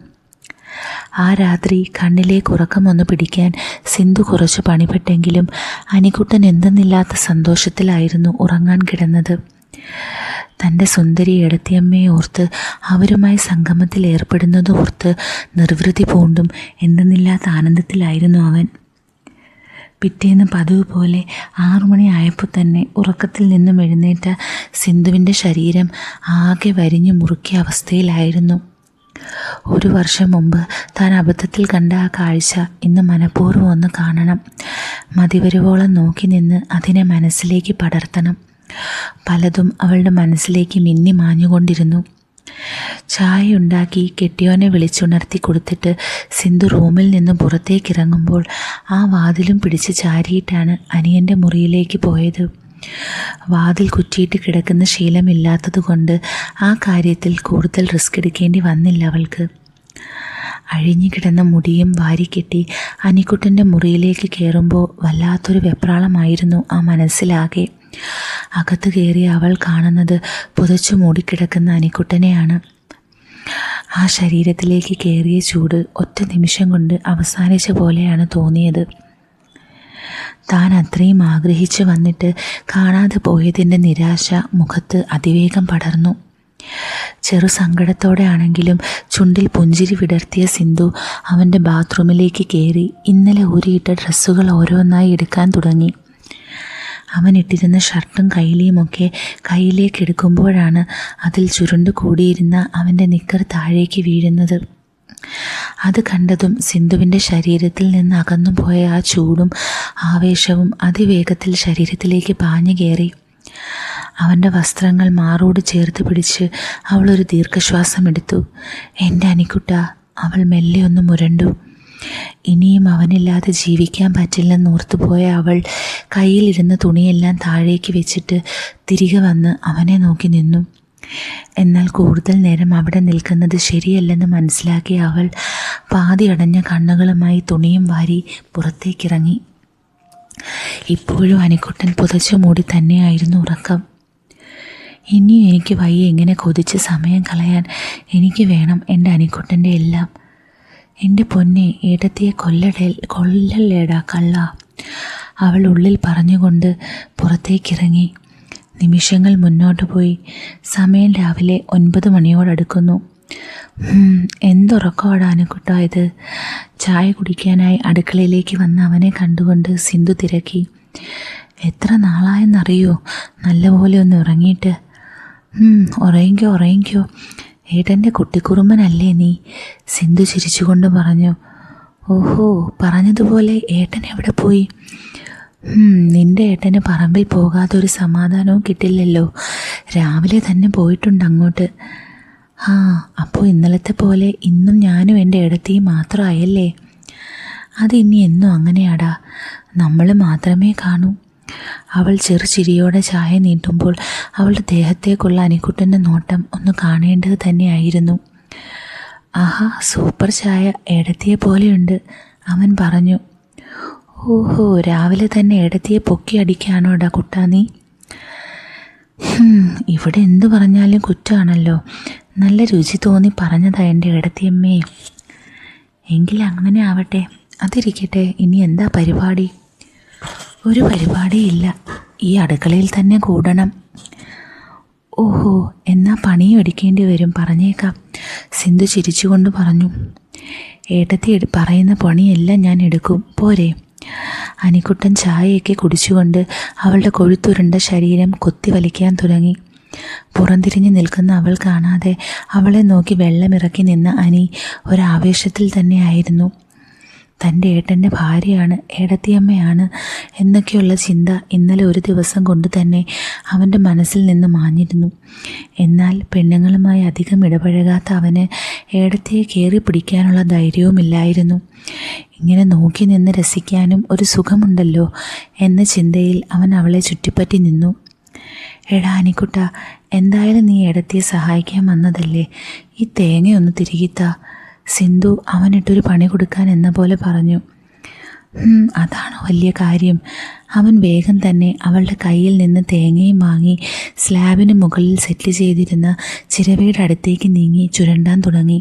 Speaker 1: ആ രാത്രി കണ്ണിലേക്ക് ഉറക്കമൊന്ന് പിടിക്കാൻ സിന്ധു കുറച്ച് പണിപ്പെട്ടെങ്കിലും അനിക്കുട്ടൻ എന്തെന്നില്ലാത്ത സന്തോഷത്തിലായിരുന്നു ഉറങ്ങാൻ കിടന്നത്. തൻ്റെ സുന്ദരി ഏടത്തിയമ്മയെ ഓർത്ത് അവരുമായി സംഗമത്തിൽ ഏർപ്പെടുന്നതോർത്ത് നിർവൃതി പൂണ്ടും എന്തെന്നില്ലാത്ത ആനന്ദത്തിലായിരുന്നു അവൻ. പിറ്റേന്ന് പതിവ് പോലെ 6 മണി ആയപ്പോൾ തന്നെ ഉറക്കത്തിൽ നിന്നും എഴുന്നേറ്റ സിന്ധുവിൻ്റെ ശരീരം ആകെ വരിഞ്ഞു മുറുക്കിയ അവസ്ഥയിലായിരുന്നു. 1 വർഷം മുമ്പ് താൻ അബദ്ധത്തിൽ കണ്ട ആ കാഴ്ച ഇന്ന് മനഃപൂർവ്വം ഒന്ന് കാണണം. മതിവരുവോളം നോക്കി നിന്ന് അതിനെ മനസ്സിലേക്ക് പടർത്തണം. പലതും അവളുടെ മനസ്സിലേക്ക് മിന്നി മാഞ്ഞുകൊണ്ടിരുന്നു. ചായ ഉണ്ടാക്കി കെട്ടിയോനെ വിളിച്ചുണർത്തി കൊടുത്തിട്ട് സിന്ധു റൂമിൽ നിന്ന് പുറത്തേക്കിറങ്ങുമ്പോൾ ആ വാതിലും പിടിച്ച് ചാരിയിട്ടാണ് അനിയൻ്റെ മുറിയിലേക്ക് പോയത്. വാതിൽ കുറ്റിയിട്ട് കിടക്കുന്ന ശീലമില്ലാത്തതുകൊണ്ട് ആ കാര്യത്തിൽ കൂടുതൽ റിസ്ക് എടുക്കേണ്ടി വന്നില്ല അവൾക്ക്. അഴിഞ്ഞു കിടന്ന മുടിയും വാരിക്കെട്ടി അനിക്കുട്ടൻ്റെ മുറിയിലേക്ക് കയറുമ്പോൾ വല്ലാത്തൊരു വെപ്രാളമായിരുന്നു ആ മനസ്സിലാകെ. അകത്ത് കയറി അവൾ കാണുന്നത് പുതച്ചു മൂടിക്കിടക്കുന്ന അനിക്കുട്ടനെയാണ്. ആ ശരീരത്തിലേക്ക് കയറിയ ചൂട് ഒറ്റ നിമിഷം കൊണ്ട് അവസാനിച്ച പോലെയാണ് തോന്നിയത്. താൻ അത്രയും ആഗ്രഹിച്ചു വന്നിട്ട് കാണാതെ പോയതിൻ്റെ നിരാശ മുഖത്ത് അതിവേഗം പടർന്നു. ചെറു സങ്കടത്തോടെ ആണെങ്കിലും ചുണ്ടിൽ പുഞ്ചിരി വിടർത്തിയ സിന്ധു അവൻ്റെ ബാത്റൂമിലേക്ക് കയറി ഇന്നലെ ഊരിയിട്ട ഡ്രസ്സുകൾ ഓരോന്നായി എടുക്കാൻ തുടങ്ങി. അവൻ ഇട്ടിരുന്ന ഷർട്ടും കൈലിയുമൊക്കെ കയ്യിലേക്ക് എടുക്കുമ്പോഴാണ് അതിൽ ചുരുണ്ടു കൂടിയിരുന്ന അവൻ്റെ നിക്കർ താഴേക്ക് വീഴുന്നത്. അത് കണ്ടതും സിന്ധുവിൻ്റെ ശരീരത്തിൽ നിന്ന് അകന്നുപോയ ആ ചൂടും ആവേശവും അതിവേഗത്തിൽ ശരീരത്തിലേക്ക് പാഞ്ഞു കയറി. അവൻ്റെ വസ്ത്രങ്ങൾ മാറോട് ചേർത്ത് പിടിച്ച് അവളൊരു ദീർഘശ്വാസം എടുത്തു. എൻ്റെ അനിക്കുട്ട, അവൾ മെല്ലെ ഒന്ന് മുരണ്ടു. ഇനിയും അവനില്ലാതെ ജീവിക്കാൻ പറ്റില്ലെന്ന് ഓർത്തുപോയ അവൾ കയ്യിലിരുന്ന തുണിയെല്ലാം താഴേക്ക് വെച്ചിട്ട് തിരികെ വന്ന് അവനെ നോക്കി നിന്നു. എന്നാൽ കൂടുതൽ നേരം അവിടെ നിൽക്കുന്നത് ശരിയല്ലെന്ന് മനസ്സിലാക്കിയ അവൾ പാതി അടഞ്ഞ കണ്ണുകളുമായി തുണിയും വാരി പുറത്തേക്കിറങ്ങി. ഇപ്പോഴും അനിക്കുട്ടൻ പുതച്ചു മൂടി തന്നെയായിരുന്നു ഉറക്കം. ഇനിയും എനിക്ക് വയ്യ ഇങ്ങനെ കൊതിച്ച് സമയം കളയാൻ. എനിക്ക് വേണം എൻ്റെ അനിക്കുട്ടൻ്റെ എല്ലാം. എൻ്റെ പൊന്നെ, ഏടത്തിയെ കൊല്ലല്ലേടാ കള്ള, അവൾ ഉള്ളിൽ പറഞ്ഞുകൊണ്ട് പുറത്തേക്കിറങ്ങി. നിമിഷങ്ങൾ മുന്നോട്ട് പോയി. സമയം രാവിലെ 9 മണിയോടടുക്കുന്നു. എന്തുറക്കമാണ് അനിക്കുട്ടാ ഇത്? ചായ കുടിക്കാനായി അടുക്കളയിലേക്ക് വന്ന അവനെ കണ്ടുകൊണ്ട് സിന്ധു തിരക്കി. എത്ര നാളായെന്നറിയോ നല്ലപോലെ ഒന്ന് ഉറങ്ങിയിട്ട്? ഉറങ്ങിക്കോ, ഏട്ടൻ്റെ കുട്ടിക്കുറുമ്പനല്ലേ നീ? സിന്ധു ചിരിച്ചുകൊണ്ട് പറഞ്ഞു. ഓഹോ, പറഞ്ഞതുപോലെ ഏട്ടൻ എവിടെ പോയി? നിൻ്റെ ഏട്ടന് പറമ്പിൽ പോകാതെ ഒരു സമാധാനവും കിട്ടില്ലല്ലോ. രാവിലെ തന്നെ പോയിട്ടുണ്ട് അങ്ങോട്ട്. അപ്പോൾ ഇന്നലത്തെ പോലെ ഇന്നും ഞാനും എൻ്റെ ഏടത്തിയും മാത്രമായല്ലേ? അതിനി എന്നും അങ്ങനെയാടാ, നമ്മൾ മാത്രമേ കാണൂ. അവൾ ചെറുചിരിയോടെ ചായ നീട്ടുമ്പോൾ അവളുടെ ദേഹത്തേക്കുള്ള അനിക്കുട്ടൻ്റെ നോട്ടം ഒന്ന് കാണേണ്ടത് തന്നെയായിരുന്നു. ആഹാ, സൂപ്പർ ചായ, ഏടത്തിയെ പോലെയുണ്ട്, അവൻ പറഞ്ഞു. ഓഹോ, രാവിലെ തന്നെ ഏടത്തിയെ പൊക്കി അടിക്കാനോടാ കുട്ടാ നീ? ഇവിടെ എന്തു പറഞ്ഞാലും കുറ്റമാണല്ലോ. നല്ല രുചി തോന്നി പറഞ്ഞതാ എൻ്റെ ഏടത്തിയമ്മേ. എങ്കിൽ അങ്ങനെ ആവട്ടെ. അതിരിക്കട്ടെ, ഇനി എന്താ പരിപാടി? ഒരു പരിപാടിയില്ല, ഈ അടുക്കളയിൽ തന്നെ കൂടണം. ഓഹോ, എന്നാൽ പണിയും എടുക്കേണ്ടി വരും, പറഞ്ഞേക്കാം, സിന്ധു ചിരിച്ചുകൊണ്ട് പറഞ്ഞു. ഏട്ടത്തി പറയുന്ന പണിയെല്ലാം ഞാൻ എടുക്കും, പോരെ? അനിക്കുട്ടൻ ചായയൊക്കെ കുടിച്ചുകൊണ്ട് അവളുടെ കൊഴുത്തുരുണ്ട ശരീരം കൊത്തി വലിക്കാൻ തുടങ്ങി. പുറംതിരിഞ്ഞു നിൽക്കുന്ന അവൾ കാണാതെ അവളെ നോക്കി വെള്ളമിറക്കി നിന്ന അനി ഒരാവേശത്തിൽ തന്നെയായിരുന്നു. തൻ്റെ ഏട്ടൻ്റെ ഭാര്യയാണ്, ഏടത്തിയമ്മയാണ് എന്നൊക്കെയുള്ള ചിന്ത ഇന്നലെ ഒരു ദിവസം കൊണ്ട് തന്നെ അവൻ്റെ മനസ്സിൽ നിന്ന് മാഞ്ഞിരുന്നു. എന്നാൽ പെണ്ണുങ്ങളുമായി അധികം ഇടപഴകാത്ത അവന് ഏടത്തിയെ കയറി പിടിക്കാനുള്ള ധൈര്യവുമില്ലായിരുന്നു. ഇങ്ങനെ നോക്കി നിന്ന് രസിക്കാനും ഒരു സുഖമുണ്ടല്ലോ എന്ന ചിന്തയിൽ അവൻ അവളെ ചുറ്റിപ്പറ്റി നിന്നു. എടാ അനിക്കുട്ട, എന്തായാലും നീ ഏടത്തിയെ സഹായിക്കാൻ വന്നതല്ലേ, ഈ തേങ്ങയൊന്ന് തിരികിത്താ, സിന്ധു അവനിട്ടൊരു പണി കൊടുക്കാൻ എന്ന പോലെ പറഞ്ഞു. അതാണോ വലിയ കാര്യം? അവൻ വേഗം തന്നെ അവളുടെ കയ്യിൽ നിന്ന് തേങ്ങയും വാങ്ങി സ്ലാബിന് മുകളിൽ സെറ്റ് ചെയ്തിരുന്ന ചിരവയുടെ അടുത്തേക്ക് നീങ്ങി ചുരണ്ടാൻ തുടങ്ങി.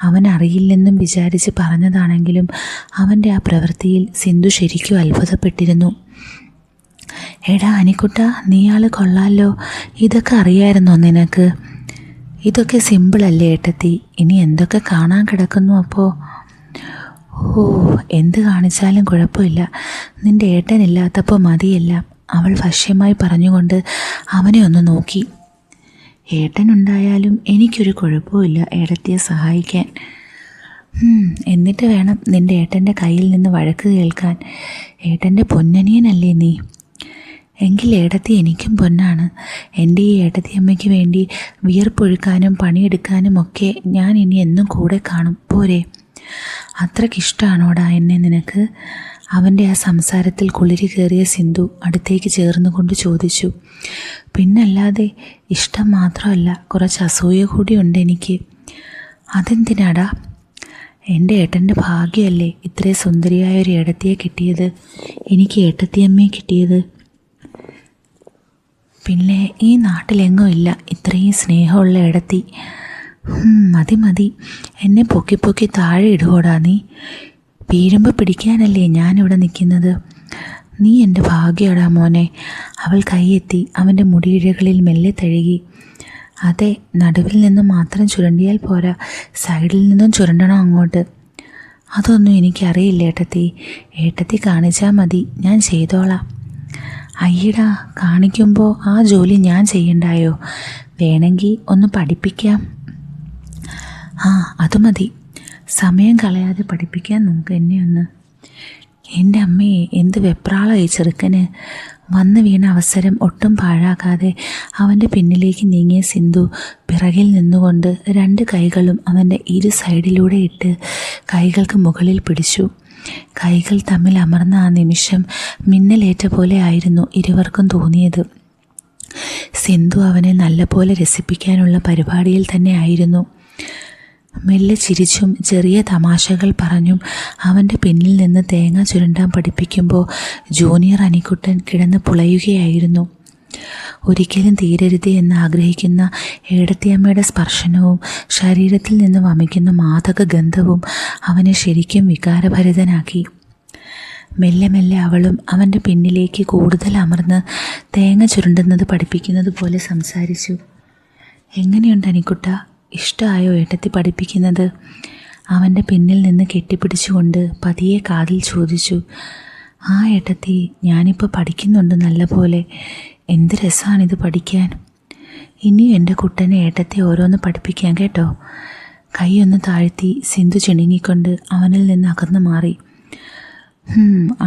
Speaker 1: അവൻ അറിയില്ലെന്നും വിചാരിച്ച് പറഞ്ഞതാണെങ്കിലും അവൻ്റെ ആ പ്രവൃത്തിയിൽ സിന്ധു ശരിക്കും അത്ഭുതപ്പെട്ടിരുന്നു. എടാ അനിക്കുട്ട, നീയാൾ കൊള്ളാലോ, ഇതൊക്കെ അറിയായിരുന്നോ നിനക്ക്? ഇതൊക്കെ സിമ്പിളല്ലേ ഏട്ടത്തി, ഇനി എന്തൊക്കെ കാണാൻ കിടക്കുന്നു അപ്പോൾ? ഓ, എന്ത് കാണിച്ചാലും കുഴപ്പമില്ല, നിൻ്റെ ഏട്ടനില്ലാത്തപ്പോൾ മതിയല്ല, അവൾ വശ്യമായി പറഞ്ഞുകൊണ്ട് അവനെ ഒന്ന് നോക്കി. ഏട്ടനുണ്ടായാലും എനിക്കൊരു കുഴപ്പമില്ല ഏടത്തിയെ സഹായിക്കാൻ. എന്നിട്ട് വേണം നിൻ്റെ ഏട്ടൻ്റെ കയ്യിൽ നിന്ന് വഴക്ക് കേൾക്കാൻ. ഏട്ടൻ്റെ പൊന്നനിയനല്ലേ നീ? എങ്കിൽ ഏടത്തി എനിക്കും പൊന്നാണ്. എൻ്റെ ഈ ഏടത്തിയമ്മയ്ക്ക് വേണ്ടി വിയർപ്പൊഴുക്കാനും പണിയെടുക്കാനും ഒക്കെ ഞാൻ ഇനി എന്നും കൂടെ കാണും, പോരെ? അത്രയ്ക്കിഷ്ടമാണോടാ എന്നെ നിനക്ക്? അവൻ്റെ ആ സംസാരത്തിൽ കുളിരി കയറിയ സിന്ധു അടുത്തേക്ക് ചേർന്നുകൊണ്ട് ചോദിച്ചു. പിന്നല്ലാതെ, ഇഷ്ടം മാത്രമല്ല, കുറച്ച് അസൂയ കൂടിയുണ്ട് എനിക്ക്. അതെന്തിനാടാ? എൻ്റെ ഏട്ടൻ്റെ ഭാഗ്യമല്ലേ ഇത്രയും സുന്ദരിയായ ഒരു ഏടത്തിയെ കിട്ടിയത്, എനിക്ക് ഏട്ടത്തിയമ്മയെ കിട്ടിയത്. പിന്നെ ഈ നാട്ടിലെങ്ങും ഇല്ല ഇത്രയും സ്നേഹമുള്ള ഏടത്തി. മതി മതി, എന്നെ പൊക്കി പൊക്കി താഴെ ഇടുവോടാ നീ? വീഴുമ്പോൾ പിടിക്കാനല്ലേ ഞാനിവിടെ നിൽക്കുന്നത്. നീ എൻ്റെ ഭാഗ്യടാ മോനെ. അവൾ കൈയെത്തി അവൻ്റെ മുടിയിഴകളിൽ മെല്ലെ തഴുകി. അതെ, നടുവിൽ നിന്ന് മാത്രം ചുരണ്ടിയാൽ പോരാ, സൈഡിൽ നിന്നും ചുരണ്ടണം അങ്ങോട്ട്. അതൊന്നും എനിക്കറിയില്ല ഏട്ടത്തി, ഏട്ടത്തി കാണിച്ചാൽ മതി, ഞാൻ ചെയ്തോളാം. അയ്യടാ, കാണിക്കുമ്പോൾ ആ ജോലി ഞാൻ ചെയ്യണ്ടായോ? വേണമെങ്കിൽ ഒന്ന് പഠിപ്പിക്കാം. അത് മതി, സമയം കളയാതെ പഠിപ്പിക്കാൻ നമുക്ക് എന്നെ ഒന്ന്. എൻ്റെ അമ്മയെ, എന്ത് വെപ്രാളമായി ചെറുക്കന്! വന്നു വീണ അവസരം ഒട്ടും പാഴാക്കാതെ അവൻ്റെ പിന്നിലേക്ക് നീങ്ങിയ സിന്ധു പിറകിൽ നിന്നുകൊണ്ട് രണ്ട് കൈകളും അവൻ്റെ ഇരു സൈഡിലൂടെ ഇട്ട് കൈകൾക്ക് മുകളിൽ പിടിച്ചു. കൈകൾ തമ്മിൽ അമർന്ന ആ നിമിഷം മിന്നലേറ്റ പോലെ ആയിരുന്നു ഇരുവർക്കും തോന്നിയത്. സിന്ധു അവനെ നല്ലപോലെ രസിപ്പിക്കാനുള്ള പരിപാടിയിൽ തന്നെ ആയിരുന്നു. മെല്ലെ ചിരിച്ചും ചെറിയ തമാശകൾ പറഞ്ഞും അവൻ്റെ പിന്നിൽ നിന്ന് തേങ്ങ ചുരണ്ടാൻ പഠിപ്പിക്കുമ്പോൾ ജൂനിയർ അനിക്കുട്ടൻ കിടന്ന് പുളയുകയായിരുന്നു. ഒരിക്കലും തീരരുത് എന്ന് ആഗ്രഹിക്കുന്ന ഏടത്തിയമ്മയുടെ സ്പർശനവും ശരീരത്തിൽ നിന്ന് വമിക്കുന്ന മാദക ഗന്ധവും അവനെ ശരിക്കും വികാരഭരിതനാക്കി. മെല്ലെ മെല്ലെ അവളും അവൻ്റെ പിന്നിലേക്ക് കൂടുതൽ അമർന്ന് തേങ്ങ ചുരുണ്ടുന്നത് പഠിപ്പിക്കുന്നത് പോലെ സംസാരിച്ചു. എങ്ങനെയുണ്ട് അനിക്കുട്ട, ഇഷ്ടമായോ ഏട്ടത്തി പഠിപ്പിക്കുന്നത്? അവൻ്റെ പിന്നിൽ നിന്ന് കെട്ടിപ്പിടിച്ചുകൊണ്ട് പതിയെ കാതിൽ ചോദിച്ചു. ആ ഏട്ടത്തി, ഞാനിപ്പോൾ പഠിക്കുന്നുണ്ട് നല്ല പോലെ. എന്ത് രസമാണിത് പഠിക്കാൻ. ഇനിയും എൻ്റെ കുട്ടനെ ഏട്ടത്തി ഓരോന്ന് പഠിപ്പിക്കാൻ കേട്ടോ. കൈയൊന്ന് താഴ്ത്തി സിന്ധു ചിണുങ്ങിക്കൊണ്ട് അവനിൽ നിന്ന് അകന്നു മാറി.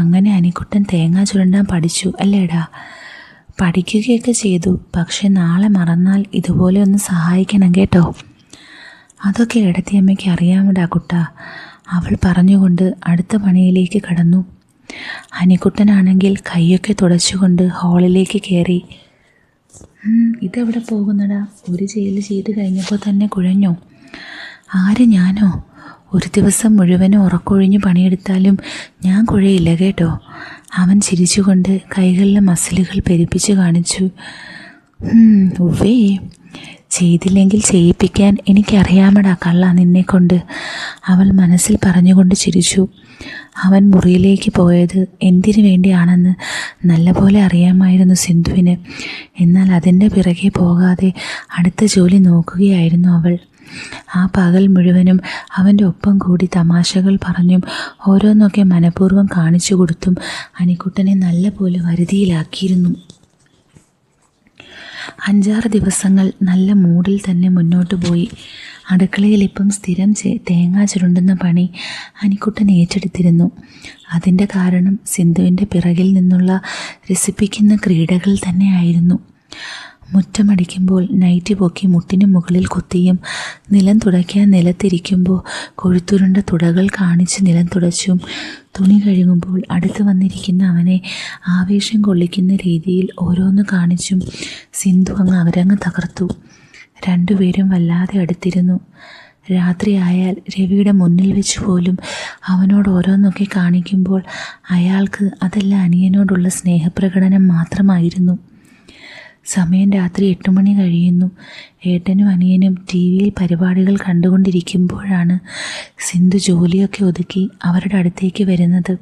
Speaker 1: അങ്ങനെ അനിക്കുട്ടൻ തേങ്ങ ചുരണ്ടാൻ പഠിച്ചു അല്ലേടാ? പഠിക്കുകയൊക്കെ ചെയ്തു, പക്ഷെ നാളെ മറന്നാൽ ഇതുപോലെ ഒന്ന് സഹായിക്കണം കേട്ടോ. അതൊക്കെ ഏടത്തിയമ്മയ്ക്ക് അറിയാമടാ കുട്ട, അവൾ പറഞ്ഞുകൊണ്ട് അടുത്ത പണിയിലേക്ക് കടന്നു. അനിക്കുട്ടനാണെങ്കിൽ കൈയൊക്കെ തുടച്ചുകൊണ്ട് ഹാളിലേക്ക് കയറി. ഇതെവിടെ പോകുന്നടാ? ഒരു ജയില് ചെയ്ത് കഴിഞ്ഞപ്പോൾ തന്നെ കുഴഞ്ഞോ? ആര്, ഞാനോ? ഒരു ദിവസം മുഴുവനും ഉറക്കൊഴിഞ്ഞ് പണിയെടുത്താലും ഞാൻ കുഴയില്ല കേട്ടോ. അവൻ ചിരിച്ചുകൊണ്ട് കൈകളിലെ മസിലുകൾ പെരുപ്പിച്ച് കാണിച്ചു. ഉവ്വേ, ചെയ്തില്ലെങ്കിൽ ചെയ്യിപ്പിക്കാൻ എനിക്കറിയാമടാ കള്ള നിന്നെക്കൊണ്ട്, അവൾ മനസ്സിൽ പറഞ്ഞുകൊണ്ട് ചിരിച്ചു. അവൻ മുറിയിലേക്ക് പോയത് എന്തിനു വേണ്ടിയാണെന്ന് നല്ലപോലെ അറിയാമായിരുന്നു സിന്ധുവിന്. എന്നാൽ അതിൻ്റെ പിറകെ പോകാതെ അടുത്ത ജോലി നോക്കുകയായിരുന്നു അവൾ. ആ പകൽ മുഴുവനും അവൻ്റെ ഒപ്പം കൂടി തമാശകൾ പറഞ്ഞും ഓരോന്നൊക്കെ മനഃപൂർവ്വം കാണിച്ചു കൊടുത്തും അനിക്കുട്ടനെ നല്ലപോലെ വരുതിയിലാക്കിയിരുന്നു. 5-6 ദിവസങ്ങൾ നല്ല മൂഡിൽ തന്നെ മുന്നോട്ട് പോയി. അടുക്കളയിൽ ഇപ്പം സ്ഥിരം തേങ്ങ ചുരുണ്ടുന്ന പണി അനിക്കുട്ടൻ ഏറ്റെടുത്തിരുന്നു. അതിൻ്റെ കാരണം സിന്ധുവിൻ്റെ പിറകിൽ നിന്നുള്ള രസിപ്പിക്കുന്ന ക്രീഡകൾ തന്നെയായിരുന്നു. മുറ്റമടിക്കുമ്പോൾ നൈറ്റി പൊക്കി മുട്ടിന് മുകളിൽ കുത്തിയും, നിലം തുടയ്ക്കാൻ നിലത്തിരിക്കുമ്പോൾ കൊഴുത്തുരുണ്ട തുടകൾ കാണിച്ച് നിലം തുടച്ചും, തുണി കഴുകുമ്പോൾ അടുത്ത് വന്നിരിക്കുന്ന അവനെ ആവേശം കൊള്ളിക്കുന്ന രീതിയിൽ ഓരോന്ന് കാണിച്ചും സിന്ധു അവരങ്ങ് തകർത്തു. രണ്ടുപേരും വല്ലാതെ അടുത്തിരുന്നു. രാത്രിയായാൽ രവിയുടെ മുന്നിൽ വെച്ച് പോലും അവനോട് ഓരോന്നൊക്കെ കാണിക്കുമ്പോൾ അയാൾക്ക് അതെല്ലാം അനിയനോടുള്ള സ്നേഹപ്രകടനം മാത്രമായിരുന്നു. സമയം രാത്രി 8 മണി കഴിയുന്നു. ഏട്ടനും അനിയനും TV-യിൽ പരിപാടികൾ കണ്ടുകൊണ്ടിരിക്കുമ്പോഴാണ് സിന്ധു ജോലിയൊക്കെ ഒതുക്കി അവരുടെ അടുത്തേക്ക് വരുന്നത്.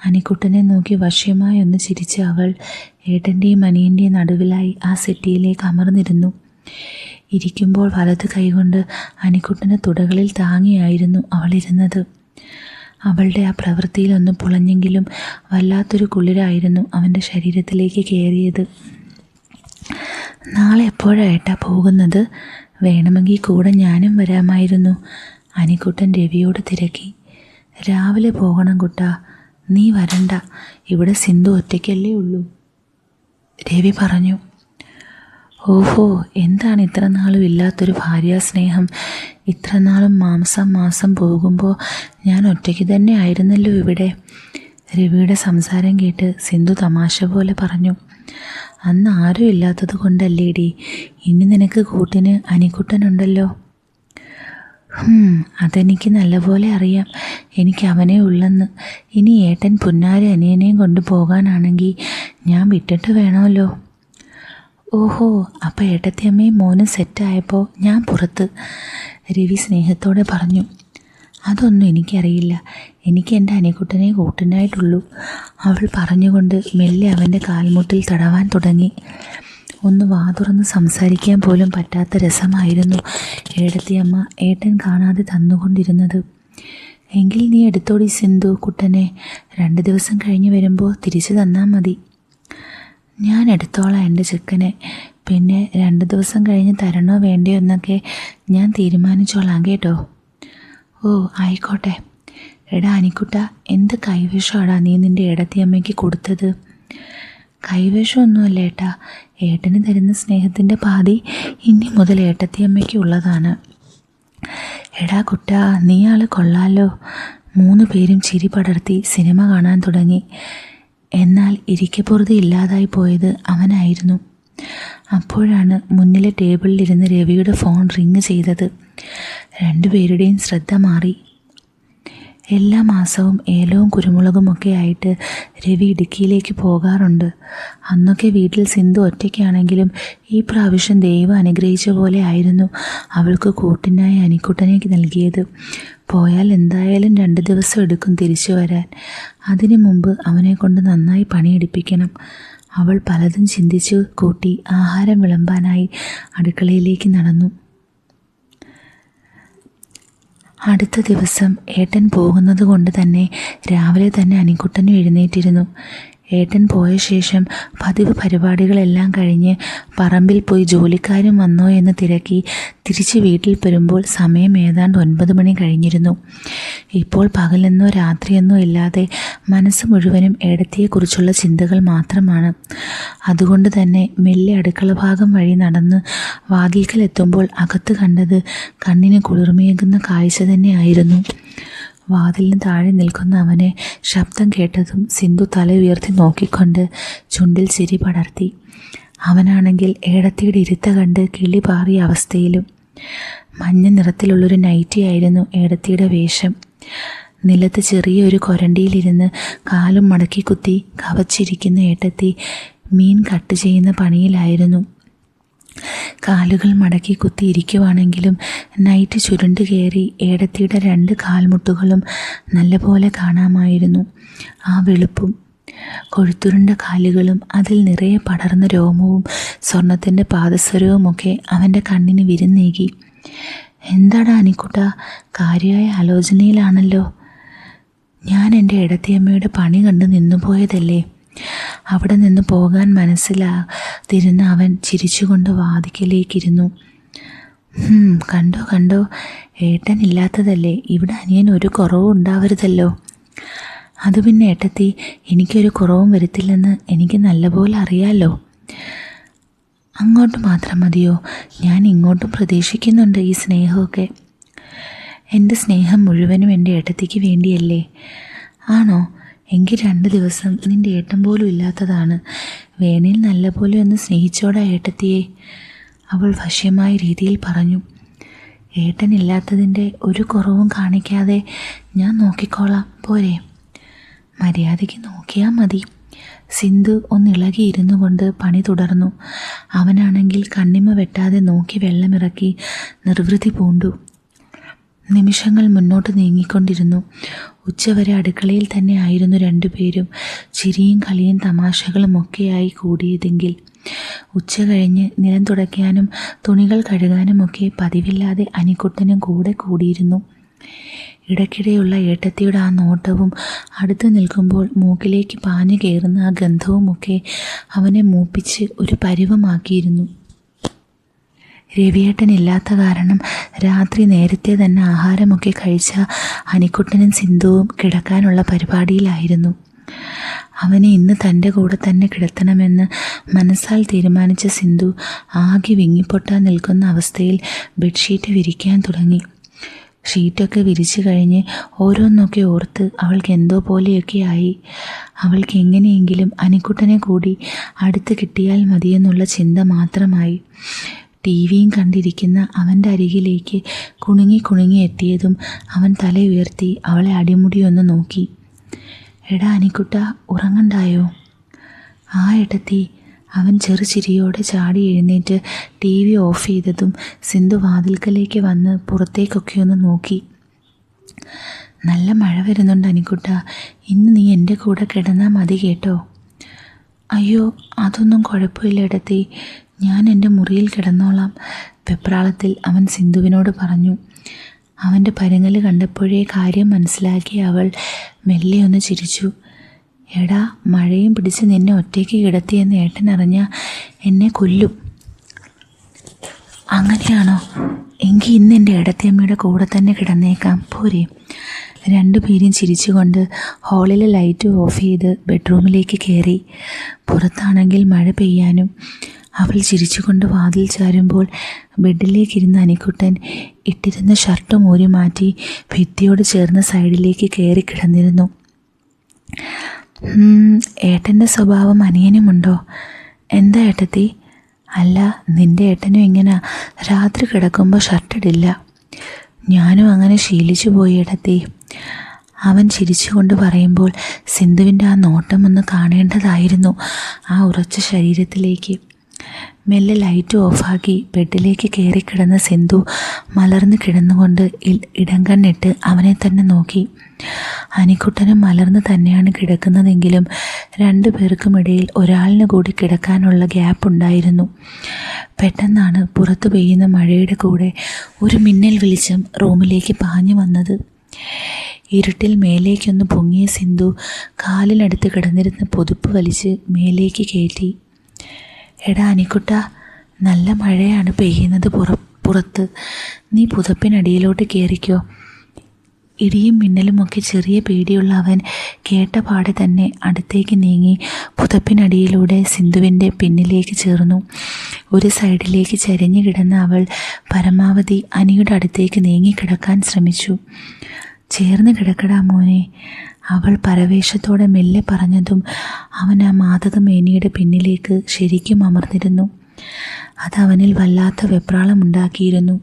Speaker 1: അനിക്കുട്ടനെ നോക്കി വശ്യമായി ഒന്ന് ചിരിച്ച് അവൾ ഏട്ടൻ്റെയും അനിയൻ്റെയും നടുവിലായി ആ സെറ്റിയിലേക്ക് അമർന്നിരുന്നു. ഇരിക്കുമ്പോൾ വലത് കൈകൊണ്ട് അനിക്കുട്ടൻ്റെ തുടകളിൽ താങ്ങിയായിരുന്നു അവളിരുന്നത്. അവളുടെ ആ പ്രവൃത്തിയിലൊന്ന് പുളഞ്ഞെങ്കിലും വല്ലാത്തൊരു കുളിരായിരുന്നു അവൻ്റെ ശരീരത്തിലേക്ക് കയറിയത്. നാളെ എപ്പോഴായിട്ടാ പോകുന്നത്? വേണമെങ്കിൽ കൂടെ ഞാനും വരാമായിരുന്നു, അനിക്കുട്ടൻ രവിയോട് തിരക്കി. രാവിലെ പോകണം കുട്ടാ, നീ വരണ്ട, ഇവിടെ സിന്ധു ഒറ്റയ്ക്കല്ലേ ഉള്ളൂ, രവി പറഞ്ഞു. ഓഹോ, എന്താണ് ഇത്ര നാളും ഇല്ലാത്തൊരു ഭാര്യാസ്നേഹം? ഇത്ര നാളും മാസം പോകുമ്പോൾ ഞാൻ ഒറ്റയ്ക്ക് തന്നെ ആയിരുന്നല്ലോ ഇവിടെ. രവിയുടെ സംസാരം കേട്ട് സിന്ധു തമാശ പോലെ പറഞ്ഞു. അന്ന് ആരും ഇല്ലാത്തത് കൊണ്ടല്ലേടി, ഇനി നിനക്ക് കൂട്ടിന് അനിക്കുട്ടനുണ്ടല്ലോ. അതെനിക്ക് നല്ലപോലെ അറിയാം, എനിക്ക് അവനെ ഉള്ളെന്ന്. ഇനി ഏട്ടൻ പുന്നാരി അനിയനെയും കൊണ്ട് പോകാനാണെങ്കിൽ ഞാൻ വിട്ടിട്ട് വേണമല്ലോ. ഓഹോ, അപ്പം ഏട്ടത്തിയമ്മയും മോനും സെറ്റായപ്പോൾ ഞാൻ പുറത്ത്, രവി സ്നേഹത്തോടെ പറഞ്ഞു. അതൊന്നും എനിക്കറിയില്ല, എനിക്ക് എൻ്റെ അനിക്കുട്ടനെ കൂട്ടിനായിട്ടുള്ളൂ, അവൾ പറഞ്ഞുകൊണ്ട് മെല്ലെ അവൻ്റെ കാൽമുട്ടിൽ തടവാൻ തുടങ്ങി. ഒന്ന് വാതുറന്ന് സംസാരിക്കാൻ പോലും പറ്റാത്ത രസമായിരുന്നു ഏടത്തിയമ്മ ഏട്ടൻ കാണാതെ തന്നുകൊണ്ടിരുന്നത്. എങ്കിൽ നീ എടുത്തോടി സിന്ധു കുട്ടനെ, 2 ദിവസം കഴിഞ്ഞ് വരുമ്പോൾ തിരിച്ചു തന്നാൽ മതി. ഞാൻ എടുത്തോളാം എൻ്റെ ചെക്കനെ, പിന്നെ 2 ദിവസം കഴിഞ്ഞ് തരണോ വേണ്ടയോ എന്നൊക്കെ ഞാൻ തീരുമാനിച്ചോളാം കേട്ടോ. ഓ ആയിക്കോട്ടെ. എടാ അനിക്കുട്ട, എന്ത് കൈവേഷമാടാ നീ നിൻ്റെ ഏടത്തിയമ്മയ്ക്ക് കൊടുത്തത്? കൈവേഷമൊന്നുമല്ല ഏട്ടാ, ഏട്ടന് തരുന്ന സ്നേഹത്തിൻ്റെ പാതി ഇനി മുതൽ ഏട്ടത്തിയമ്മയ്ക്ക് ഉള്ളതാണ്. എടാ കുട്ട, നീ ആൾ കൊള്ളാലോ. 3 പേരും ചിരി പടർത്തി സിനിമ കാണാൻ തുടങ്ങി. എന്നാൽ ഇരിക്കപ്പുറത്ത് ഇല്ലാതായി പോയത് അവനായിരുന്നു. അപ്പോഴാണ് മുന്നിലെ ടേബിളിലിരുന്ന് രവിയുടെ ഫോൺ റിങ് ചെയ്തത്. 2 പേരുടെയും ശ്രദ്ധ മാറി. എല്ലാ മാസവും ഏലവും കുരുമുളകുമൊക്കെ ആയിട്ട് രവി ഇടുക്കിയിലേക്ക് പോകാറുണ്ട്. അന്നൊക്കെ വീട്ടിൽ സിന്ധു ഒറ്റയ്ക്കാണെങ്കിലും ഈ പ്രാവശ്യം ദൈവം അനുഗ്രഹിച്ച പോലെ ആയിരുന്നു അവൾക്ക് കൂട്ടിനായി അനിക്കുട്ടനെ നൽകിയത്. പോയാൽ എന്തായാലും 2 ദിവസം എടുക്കും തിരിച്ചു വരാൻ. അതിനു മുമ്പ് അവനെ കൊണ്ട് നന്നായി പണിയെടുപ്പിക്കണം. അവൾ പലതും ചിന്തിച്ചു കൂട്ടി ആഹാരം വിളമ്പാനായി അടുക്കളയിലേക്ക് നടന്നു. അടുത്ത ദിവസം ഏട്ടൻ പോകുന്നത് കൊണ്ട് തന്നെ രാവിലെ തന്നെ അനിക്കുട്ടനും എഴുന്നേറ്റിരുന്നു. ഏട്ടൻ പോയ ശേഷം പതിവ് പരിപാടികളെല്ലാം കഴിഞ്ഞ് പറമ്പിൽ പോയി ജോലിക്കാരും വന്നോ എന്ന് തിരക്കി തിരിച്ച് വീട്ടിൽ വരുമ്പോൾ സമയം ഏതാണ്ട് 9 മണി കഴിഞ്ഞിരുന്നു. ഇപ്പോൾ പകലെന്നോ രാത്രിയെന്നോ ഇല്ലാതെ മനസ്സ് മുഴുവനും ഏടത്തിയെക്കുറിച്ചുള്ള ചിന്തകൾ മാത്രമാണ്. അതുകൊണ്ട് തന്നെ മെല്ലെ അടുക്കള ഭാഗം വഴി നടന്ന് വാതിൽക്കലെത്തുമ്പോൾ അകത്ത് കണ്ടത് കണ്ണിന് കുളിർമയേകുന്ന കാഴ്ച തന്നെയായിരുന്നു. വാതിലിന് താഴെ നിൽക്കുന്ന അവനെ ശബ്ദം കേട്ടതും സിന്ധു തല ഉയർത്തി നോക്കിക്കൊണ്ട് ചുണ്ടിൽ ചിരി പടർത്തി. അവനാണെങ്കിൽ ഏടത്തിയുടെ ഇരുത്ത കണ്ട് കിളി പാറിയ അവസ്ഥയിലും. മഞ്ഞ നിറത്തിലുള്ളൊരു നൈറ്റിയായിരുന്നു ഏടത്തിയുടെ വേഷം. നിലത്ത് ചെറിയൊരു കൊരണ്ടിയിലിരുന്ന് കാലും മടക്കി കുത്തി കവച്ചിരിക്കുന്ന ഏട്ടത്തി മീൻ കട്ട് ചെയ്യുന്ന പണിയിലായിരുന്നു. കാലുകൾ മടക്കി കുത്തിയിരിക്കുവാണെങ്കിലും നൈറ്റ് ചുരുണ്ടു കയറി ഏടത്തിയുടെ 2 കാൽമുട്ടുകളും നല്ലപോലെ കാണാമായിരുന്നു. ആ വെളുപ്പും കൊഴുത്തുരുണ്ട കാലുകളും അതിൽ നിറയെ പടർന്ന രോമവും സ്വർണത്തിൻ്റെ പാദസരവുമൊക്കെ അവൻ്റെ കണ്ണിന് വിരുന്നേകി. എന്താടാ അനിക്കുട്ട, കാര്യമായ ആലോചനയിലാണല്ലോ. ഞാൻ എൻ്റെ ഇടത്തിയമ്മയുടെ പണി കണ്ട് നിന്നുപോയതല്ലേ. അവിടെ നിന്ന് പോകാൻ മനസ്സിലാതിരുന്ന അവൻ ചിരിച്ചുകൊണ്ട് വാതിക്കലേക്കിരുന്നു. കണ്ടോ കണ്ടോ, ഏട്ടനില്ലാത്തതല്ലേ, ഇവിടെ അനിയൻ ഒരു കുറവും ഉണ്ടാവരുതല്ലോ. അത് പിന്നെ ഏട്ടത്തി, എനിക്കൊരു കുറവും വരുത്തില്ലെന്ന് എനിക്ക് നല്ലപോലെ അറിയാലോ. അങ്ങോട്ട് മാത്രം മതിയോ? ഞാൻ ഇങ്ങോട്ടും പ്രതീക്ഷിക്കുന്നുണ്ട് ഈ സ്നേഹമൊക്കെ. എൻ്റെ സ്നേഹം മുഴുവനും എൻ്റെ ഏട്ടത്തിക്ക് വേണ്ടിയല്ലേ? ആണോ? എങ്കിൽ 2 ദിവസം നിൻ്റെ ഏട്ടൻ പോലും ഇല്ലാത്തതാണ്. വേണേൽ നല്ലപോലെ ഒന്ന് സ്നേഹിച്ചോടാ ഏട്ടത്തിയെ, അവൾ വശ്യമായ രീതിയിൽ പറഞ്ഞു. ഏട്ടനില്ലാത്തതിൻ്റെ ഒരു കുറവും കാണിക്കാതെ ഞാൻ നോക്കിക്കോളാം, പോരെ? മര്യാദയ്ക്ക് നോക്കിയാൽ മതി. സിന്ധു ഒന്നിളകിയിരുന്നു കൊണ്ട് പണി തുടർന്നു. അവനാണെങ്കിൽ കണ്ണിമ വെട്ടാതെ നോക്കി വെള്ളമിറക്കി നിർവൃതി പൂണ്ടു. നിമിഷങ്ങൾ മുന്നോട്ട് നീങ്ങിക്കൊണ്ടിരുന്നു. ഉച്ചവരെ അടുക്കളയിൽ തന്നെ ആയിരുന്നു 2 പേരും. ചിരിയും കളിയും തമാശകളും ഒക്കെയായി കൂടിയതെങ്കിൽ ഉച്ച കഴിഞ്ഞ് നിലം തുടയ്ക്കാനും തുണികൾ കഴുകാനുമൊക്കെ പതിവില്ലാതെ അനിക്കുട്ടനും കൂടെ കൂടിയിരുന്നു. ഇടയ്ക്കിടെയുള്ള ഏട്ടത്തിയുടെ ആ നോട്ടവും അടുത്ത് നിൽക്കുമ്പോൾ മൂക്കിലേക്ക് പാഞ്ഞു കയറുന്ന ആ ഗന്ധവുമൊക്കെ അവനെ മൂപ്പിച്ച് ഒരു പരുവമാക്കിയിരുന്നു. രവിയേട്ടനില്ലാത്ത കാരണം രാത്രി നേരത്തെ തന്നെ ആഹാരമൊക്കെ കഴിച്ച അനിക്കുട്ടനും സിന്ധുവും കിടക്കാനുള്ള പരിപാടിയിലായിരുന്നു. അവനെ ഇന്ന് തൻ്റെ കൂടെ തന്നെ കിടത്തണമെന്ന് മനസ്സാൽ തീരുമാനിച്ച സിന്ധു ആകെ വിങ്ങിപ്പൊട്ടാൻ നിൽക്കുന്ന അവസ്ഥയിൽ ബെഡ്ഷീറ്റ് വിരിക്കാൻ തുടങ്ങി. ഷീറ്റൊക്കെ വിരിച്ചു കഴിഞ്ഞ് ഓരോന്നൊക്കെ ഓർത്ത് അവൾക്ക് എന്തോ പോലെയൊക്കെ ആയി. അവൾക്ക് എങ്ങനെയെങ്കിലും അനിക്കുട്ടനെ കൂടി അടുത്ത് കിട്ടിയാൽ മതിയെന്നുള്ള ചിന്ത മാത്രമായി. ടിവിയും കണ്ടിരിക്കുന്ന അവൻ്റെ അരികിലേക്ക് കുണുങ്ങി എത്തിയതും അവൻ തല ഉയർത്തി അവളെ അടിമുടിയൊന്ന് നോക്കി. എടാ അനിക്കുട്ട, ഉറങ്ങണ്ടായോ? ആ ഏട്ടത്തി. അവൻ ചെറുചിരിയോടെ ചാടി എഴുന്നേറ്റ് TV ഓഫ് ചെയ്തതും സിന്ധു വാതിൽക്കലേക്ക് വന്ന് പുറത്തേക്കൊക്കെ ഒന്ന് നോക്കി. നല്ല മഴ വരുന്നുണ്ട് അനിക്കുട്ട, ഇന്ന് നീ എൻ്റെ കൂടെ കിടന്നാൽ മതി കേട്ടോ. അയ്യോ, അതൊന്നും കുഴപ്പമില്ല ഏട്ടത്തി, ഞാൻ എൻ്റെ മുറിയിൽ കിടന്നോളാം, വെപ്രാളത്തിൽ അവൻ സിന്ധുവിനോട് പറഞ്ഞു. അവൻ്റെ പരുങ്ങൽ കണ്ടപ്പോഴേ കാര്യം മനസ്സിലാക്കി അവൾ മെല്ലെ ഒന്ന് ചിരിച്ചു. എടാ, മഴയും പിടിച്ച് നിന്നെ ഒറ്റയ്ക്ക് കിടത്തിയെന്ന് ഏട്ടനറിഞ്ഞാൽ എന്നെ കൊല്ലും. അങ്ങനെയാണോ? എങ്കിൽ ഇന്ന് എൻ്റെ ഏടത്തിയമ്മയുടെ കൂടെ തന്നെ കിടന്നേക്കാം, പോരെ? 2 പേരും ചിരിച്ചുകൊണ്ട് ഹാളിലെ ലൈറ്റ് ഓഫ് ചെയ്ത് ബെഡ്റൂമിലേക്ക് കയറി. പുറത്താണെങ്കിൽ മഴ പെയ്യാനും. അവൾ ചിരിച്ചുകൊണ്ട് വാതിൽ ചാരുമ്പോൾ ബെഡിലേക്കിരുന്ന അനിക്കുട്ടൻ ഇട്ടിരുന്ന ഷർട്ട് ഊരി മാറ്റി ഭിത്തിയോട് ചേർന്ന സൈഡിലേക്ക് കയറി കിടന്നിരുന്നു. ഏട്ടൻ്റെ സ്വഭാവം അനിയനുമുണ്ടോ? എന്താ ഏട്ടത്തി? അല്ല, നിൻ്റെ ഏട്ടനും ഇങ്ങനെ രാത്രി കിടക്കുമ്പോൾ ഷർട്ടിടില്ല. ഞാനും അങ്ങനെ ശീലിച്ചു പോയി ഏട്ടത്തി. അവൻ ചിരിച്ചുകൊണ്ട് പറയുമ്പോൾ സിന്ധുവിൻ്റെ ആ നോട്ടമൊന്ന് കാണേണ്ടതായിരുന്നു ആ ഉറച്ച ശരീരത്തിലേക്ക്. മെല്ലെ ലൈറ്റ് ഓഫാക്കി ബെഡിലേക്ക് കയറി കിടന്ന സിന്ധു മലർന്ന് കിടന്നുകൊണ്ട് ഇടം കണ്ണിട്ട് അവനെ തന്നെ നോക്കി. അനിക്കുട്ടനും മലർന്ന് തന്നെയാണ് കിടക്കുന്നതെങ്കിലും 2 പേർക്കുമിടയിൽ ഒരാളിന് കൂടി കിടക്കാനുള്ള ഗ്യാപ്പ് ഉണ്ടായിരുന്നു. പെട്ടെന്നാണ് പുറത്തു പെയ്യുന്ന മഴയുടെ കൂടെ ഒരു മിന്നൽ വെളിച്ചം റൂമിലേക്ക് പാഞ്ഞു വന്നത്. ഇരുട്ടിൽ മേലേക്കൊന്ന് പൊങ്ങിയ സിന്ധു കാലിനടുത്ത് കിടന്നിരുന്ന പുതുപ്പ് വലിച്ച് മേലേക്ക് കയറ്റി. എടാ അനിക്കുട്ട, നല്ല മഴയാണ് പെയ്യുന്നത് പുറത്ത്. നീ പുതപ്പിനടിയിലോട്ട് കയറിക്കോ. ഇടിയും മിന്നലുമൊക്കെ ചെറിയ പേടിയുള്ള അവൻ കേട്ട പാടെ തന്നെ അടുത്തേക്ക് നീങ്ങി പുതപ്പിനടിയിലൂടെ സിന്ധുവിൻ്റെ പിന്നിലേക്ക് ചേർന്നു. ഒരു സൈഡിലേക്ക് ചരിഞ്ഞു കിടന്ന അവൾ പരമാവധി അനിയുടെ അടുത്തേക്ക് നീങ്ങിക്കിടക്കാൻ ശ്രമിച്ചു. ചേർന്ന് കിടക്കടാ മോനെ, അവൾ പരവേശത്തോടെ മെല്ലെ പറഞ്ഞതും അവൻ ആ മാതകമേനിയുടെ പിന്നിലേക്ക് ശരിക്കും അമർന്നിരുന്നു. അതവനിൽ വല്ലാത്ത വെപ്രാളമുണ്ടാക്കിയിരുന്നു.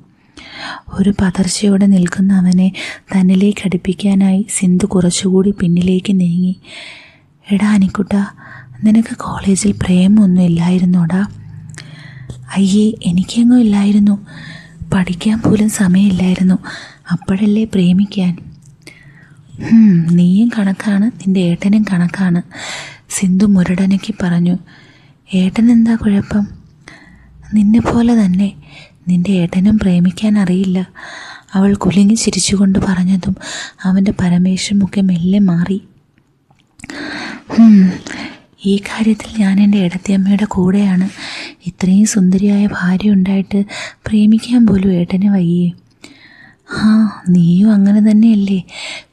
Speaker 1: ഒരു പതർച്ചയോടെ നിൽക്കുന്ന അവനെ തന്നിലേക്ക് അടുപ്പിക്കാനായി സിന്ധു കുറച്ചുകൂടി പിന്നിലേക്ക് നീങ്ങി. എടാ അനിക്കുട്ട, നിനക്ക് കോളേജിൽ പ്രേമൊന്നും ഇല്ലായിരുന്നോടാ? അയ്യേ, എനിക്കെങ്ങും ഇല്ലായിരുന്നു. പഠിക്കാൻ പോലും സമയമില്ലായിരുന്നു. അപ്പോഴല്ലേ പ്രേമിക്കാൻ. നീയും കണക്കാണ്, നിൻ്റെ ഏട്ടനും കണക്കാണ്, സിന്ധു മുരടനയ്ക്ക് പറഞ്ഞു. ഏട്ടനെന്താ കുഴപ്പം? നിന്നെ പോലെ തന്നെ നിൻ്റെ ഏട്ടനും പ്രേമിക്കാൻ അറിയില്ല. അവൾ കുലുങ്ങി ചിരിച്ചുകൊണ്ട് പറഞ്ഞതും അവൻ്റെ പരമേശ്വരമൊക്കെ മെല്ലെ മാറി. ഈ കാര്യത്തിൽ ഞാൻ എൻ്റെ ഏട്ടത്തിയമ്മയുടെ കൂടെയാണ്. ഇത്രയും സുന്ദരിയായ ഭാര്യ ഉണ്ടായിട്ട് പ്രേമിക്കാൻ പോലും ഏട്ടന് വയ്യേ. നീയും അങ്ങനെ തന്നെയല്ലേ.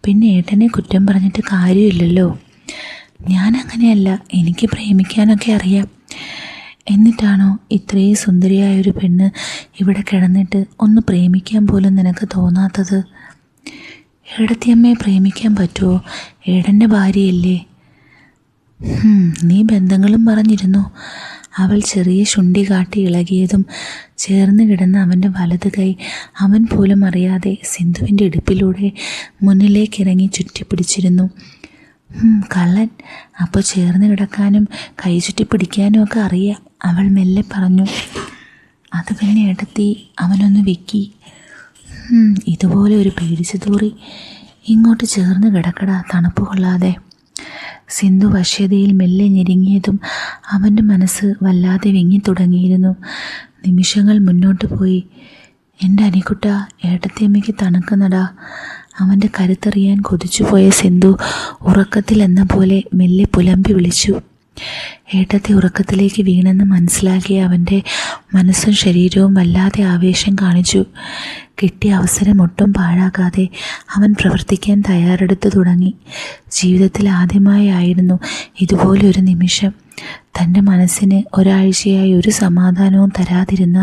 Speaker 1: പിന്നെ ഏട്ടനെ കുറ്റം പറഞ്ഞിട്ട് കാര്യമില്ലല്ലോ. ഞാൻ അങ്ങനെയല്ല, എനിക്ക് പ്രേമിക്കാനൊക്കെ അറിയാം. എന്നിട്ടാണോ ഇത്രയും സുന്ദരിയായൊരു പെണ്ണ് ഇവിടെ കിടന്നിട്ട് ഒന്ന് പ്രേമിക്കാൻ പോലും നിനക്ക് തോന്നാത്തത്? ഏടത്തിയമ്മയെ പ്രേമിക്കാൻ പറ്റുമോ? ഏടൻ്റെ ഭാര്യയല്ലേ. നീ ബന്ധങ്ങളും പറഞ്ഞിരുന്നു. അവൾ ചെറിയ ശുണ്ഠി കാട്ടി ഇളകിയതും ചേർന്ന് കിടന്ന അവൻ്റെ വലത് കൈ അവൻ പോലും അറിയാതെ സിന്ധുവിൻ്റെ ഇടുപ്പിലൂടെ മുന്നിലേക്കിറങ്ങി ചുറ്റിപ്പിടിച്ചിരുന്നു. കള്ളൻ. അപ്പോൾ ചേർന്ന് കിടക്കാനും കൈ ചുറ്റിപ്പിടിക്കാനും ഒക്കെ അറിയാം, അവൾ മെല്ലെ പറഞ്ഞു. അത് പിന്നെ ഏട്ടത്തി, അവനൊന്ന് വെക്കി. ഇതുപോലെ ഒരു പേടിച്ചു തൂറി ഇങ്ങോട്ട് ചേർന്ന് കിടക്കടാ, തണുപ്പ് കൊള്ളാതെ. സിന്ധു വശ്യതയിൽ മെല്ലെ ഞെരുങ്ങിയതും അവൻ്റെ മനസ്സ് വല്ലാതെ വിങ്ങിത്തുടങ്ങിയിരുന്നു. നിമിഷങ്ങൾ മുന്നോട്ട് പോയി. എൻ്റെ അനിക്കുട്ട, ഏട്ടത്തിയമ്മയ്ക്ക് തണുക്കുന്നടാ. അവൻ്റെ കരുത്തറിയാൻ കൊതിച്ചുപോയ സിന്ധു ഉറക്കത്തിൽ എന്ന പോലെ മെല്ലെ പുലമ്പി വിളിച്ചു. ഏട്ടത്തി ഉറക്കത്തിലേക്ക് വീണെന്ന് മനസ്സിലാക്കിയ അവൻ്റെ മനസ്സും ശരീരവും വല്ലാതെ ആവേശം കാണിച്ചു. കിട്ടിയ അവസരം ഒട്ടും പാഴാക്കാതെ അവൻ പ്രവർത്തിക്കാൻ തയ്യാറെടുത്തു തുടങ്ങി. ജീവിതത്തിൽ ആദ്യമായായിരുന്നു ഇതുപോലെ ഒരു നിമിഷം. തൻ്റെ മനസ്സിന് ഒരാഴ്ചയായി ഒരു സമാധാനവും തരാതിരുന്ന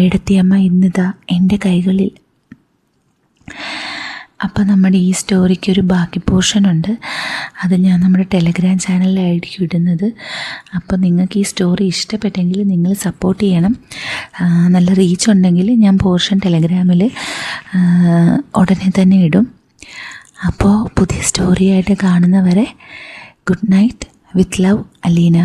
Speaker 1: ഏടത്തിയമ്മ ഇന്നിതാ എൻ്റെ കൈകളിൽ. അപ്പോൾ നമ്മുടെ ഈ സ്റ്റോറിക്കൊരു ബാക്കി പോർഷനുണ്ട്. അത് ഞാൻ നമ്മുടെ ടെലഗ്രാം ചാനലിലായിരിക്കും ഇടുന്നത്. അപ്പോൾ നിങ്ങൾക്ക് ഈ സ്റ്റോറി ഇഷ്ടപ്പെട്ടെങ്കിൽ നിങ്ങൾ സപ്പോർട്ട് ചെയ്യണം. നല്ല റീച്ച് ഉണ്ടെങ്കിൽ ഞാൻ പോർഷൻ ടെലഗ്രാമിൽ ഉടനെ തന്നെ ഇടും. അപ്പോൾ പുതിയ സ്റ്റോറിയായിട്ട് കാണുന്നവരെ good night. With love, Aleena.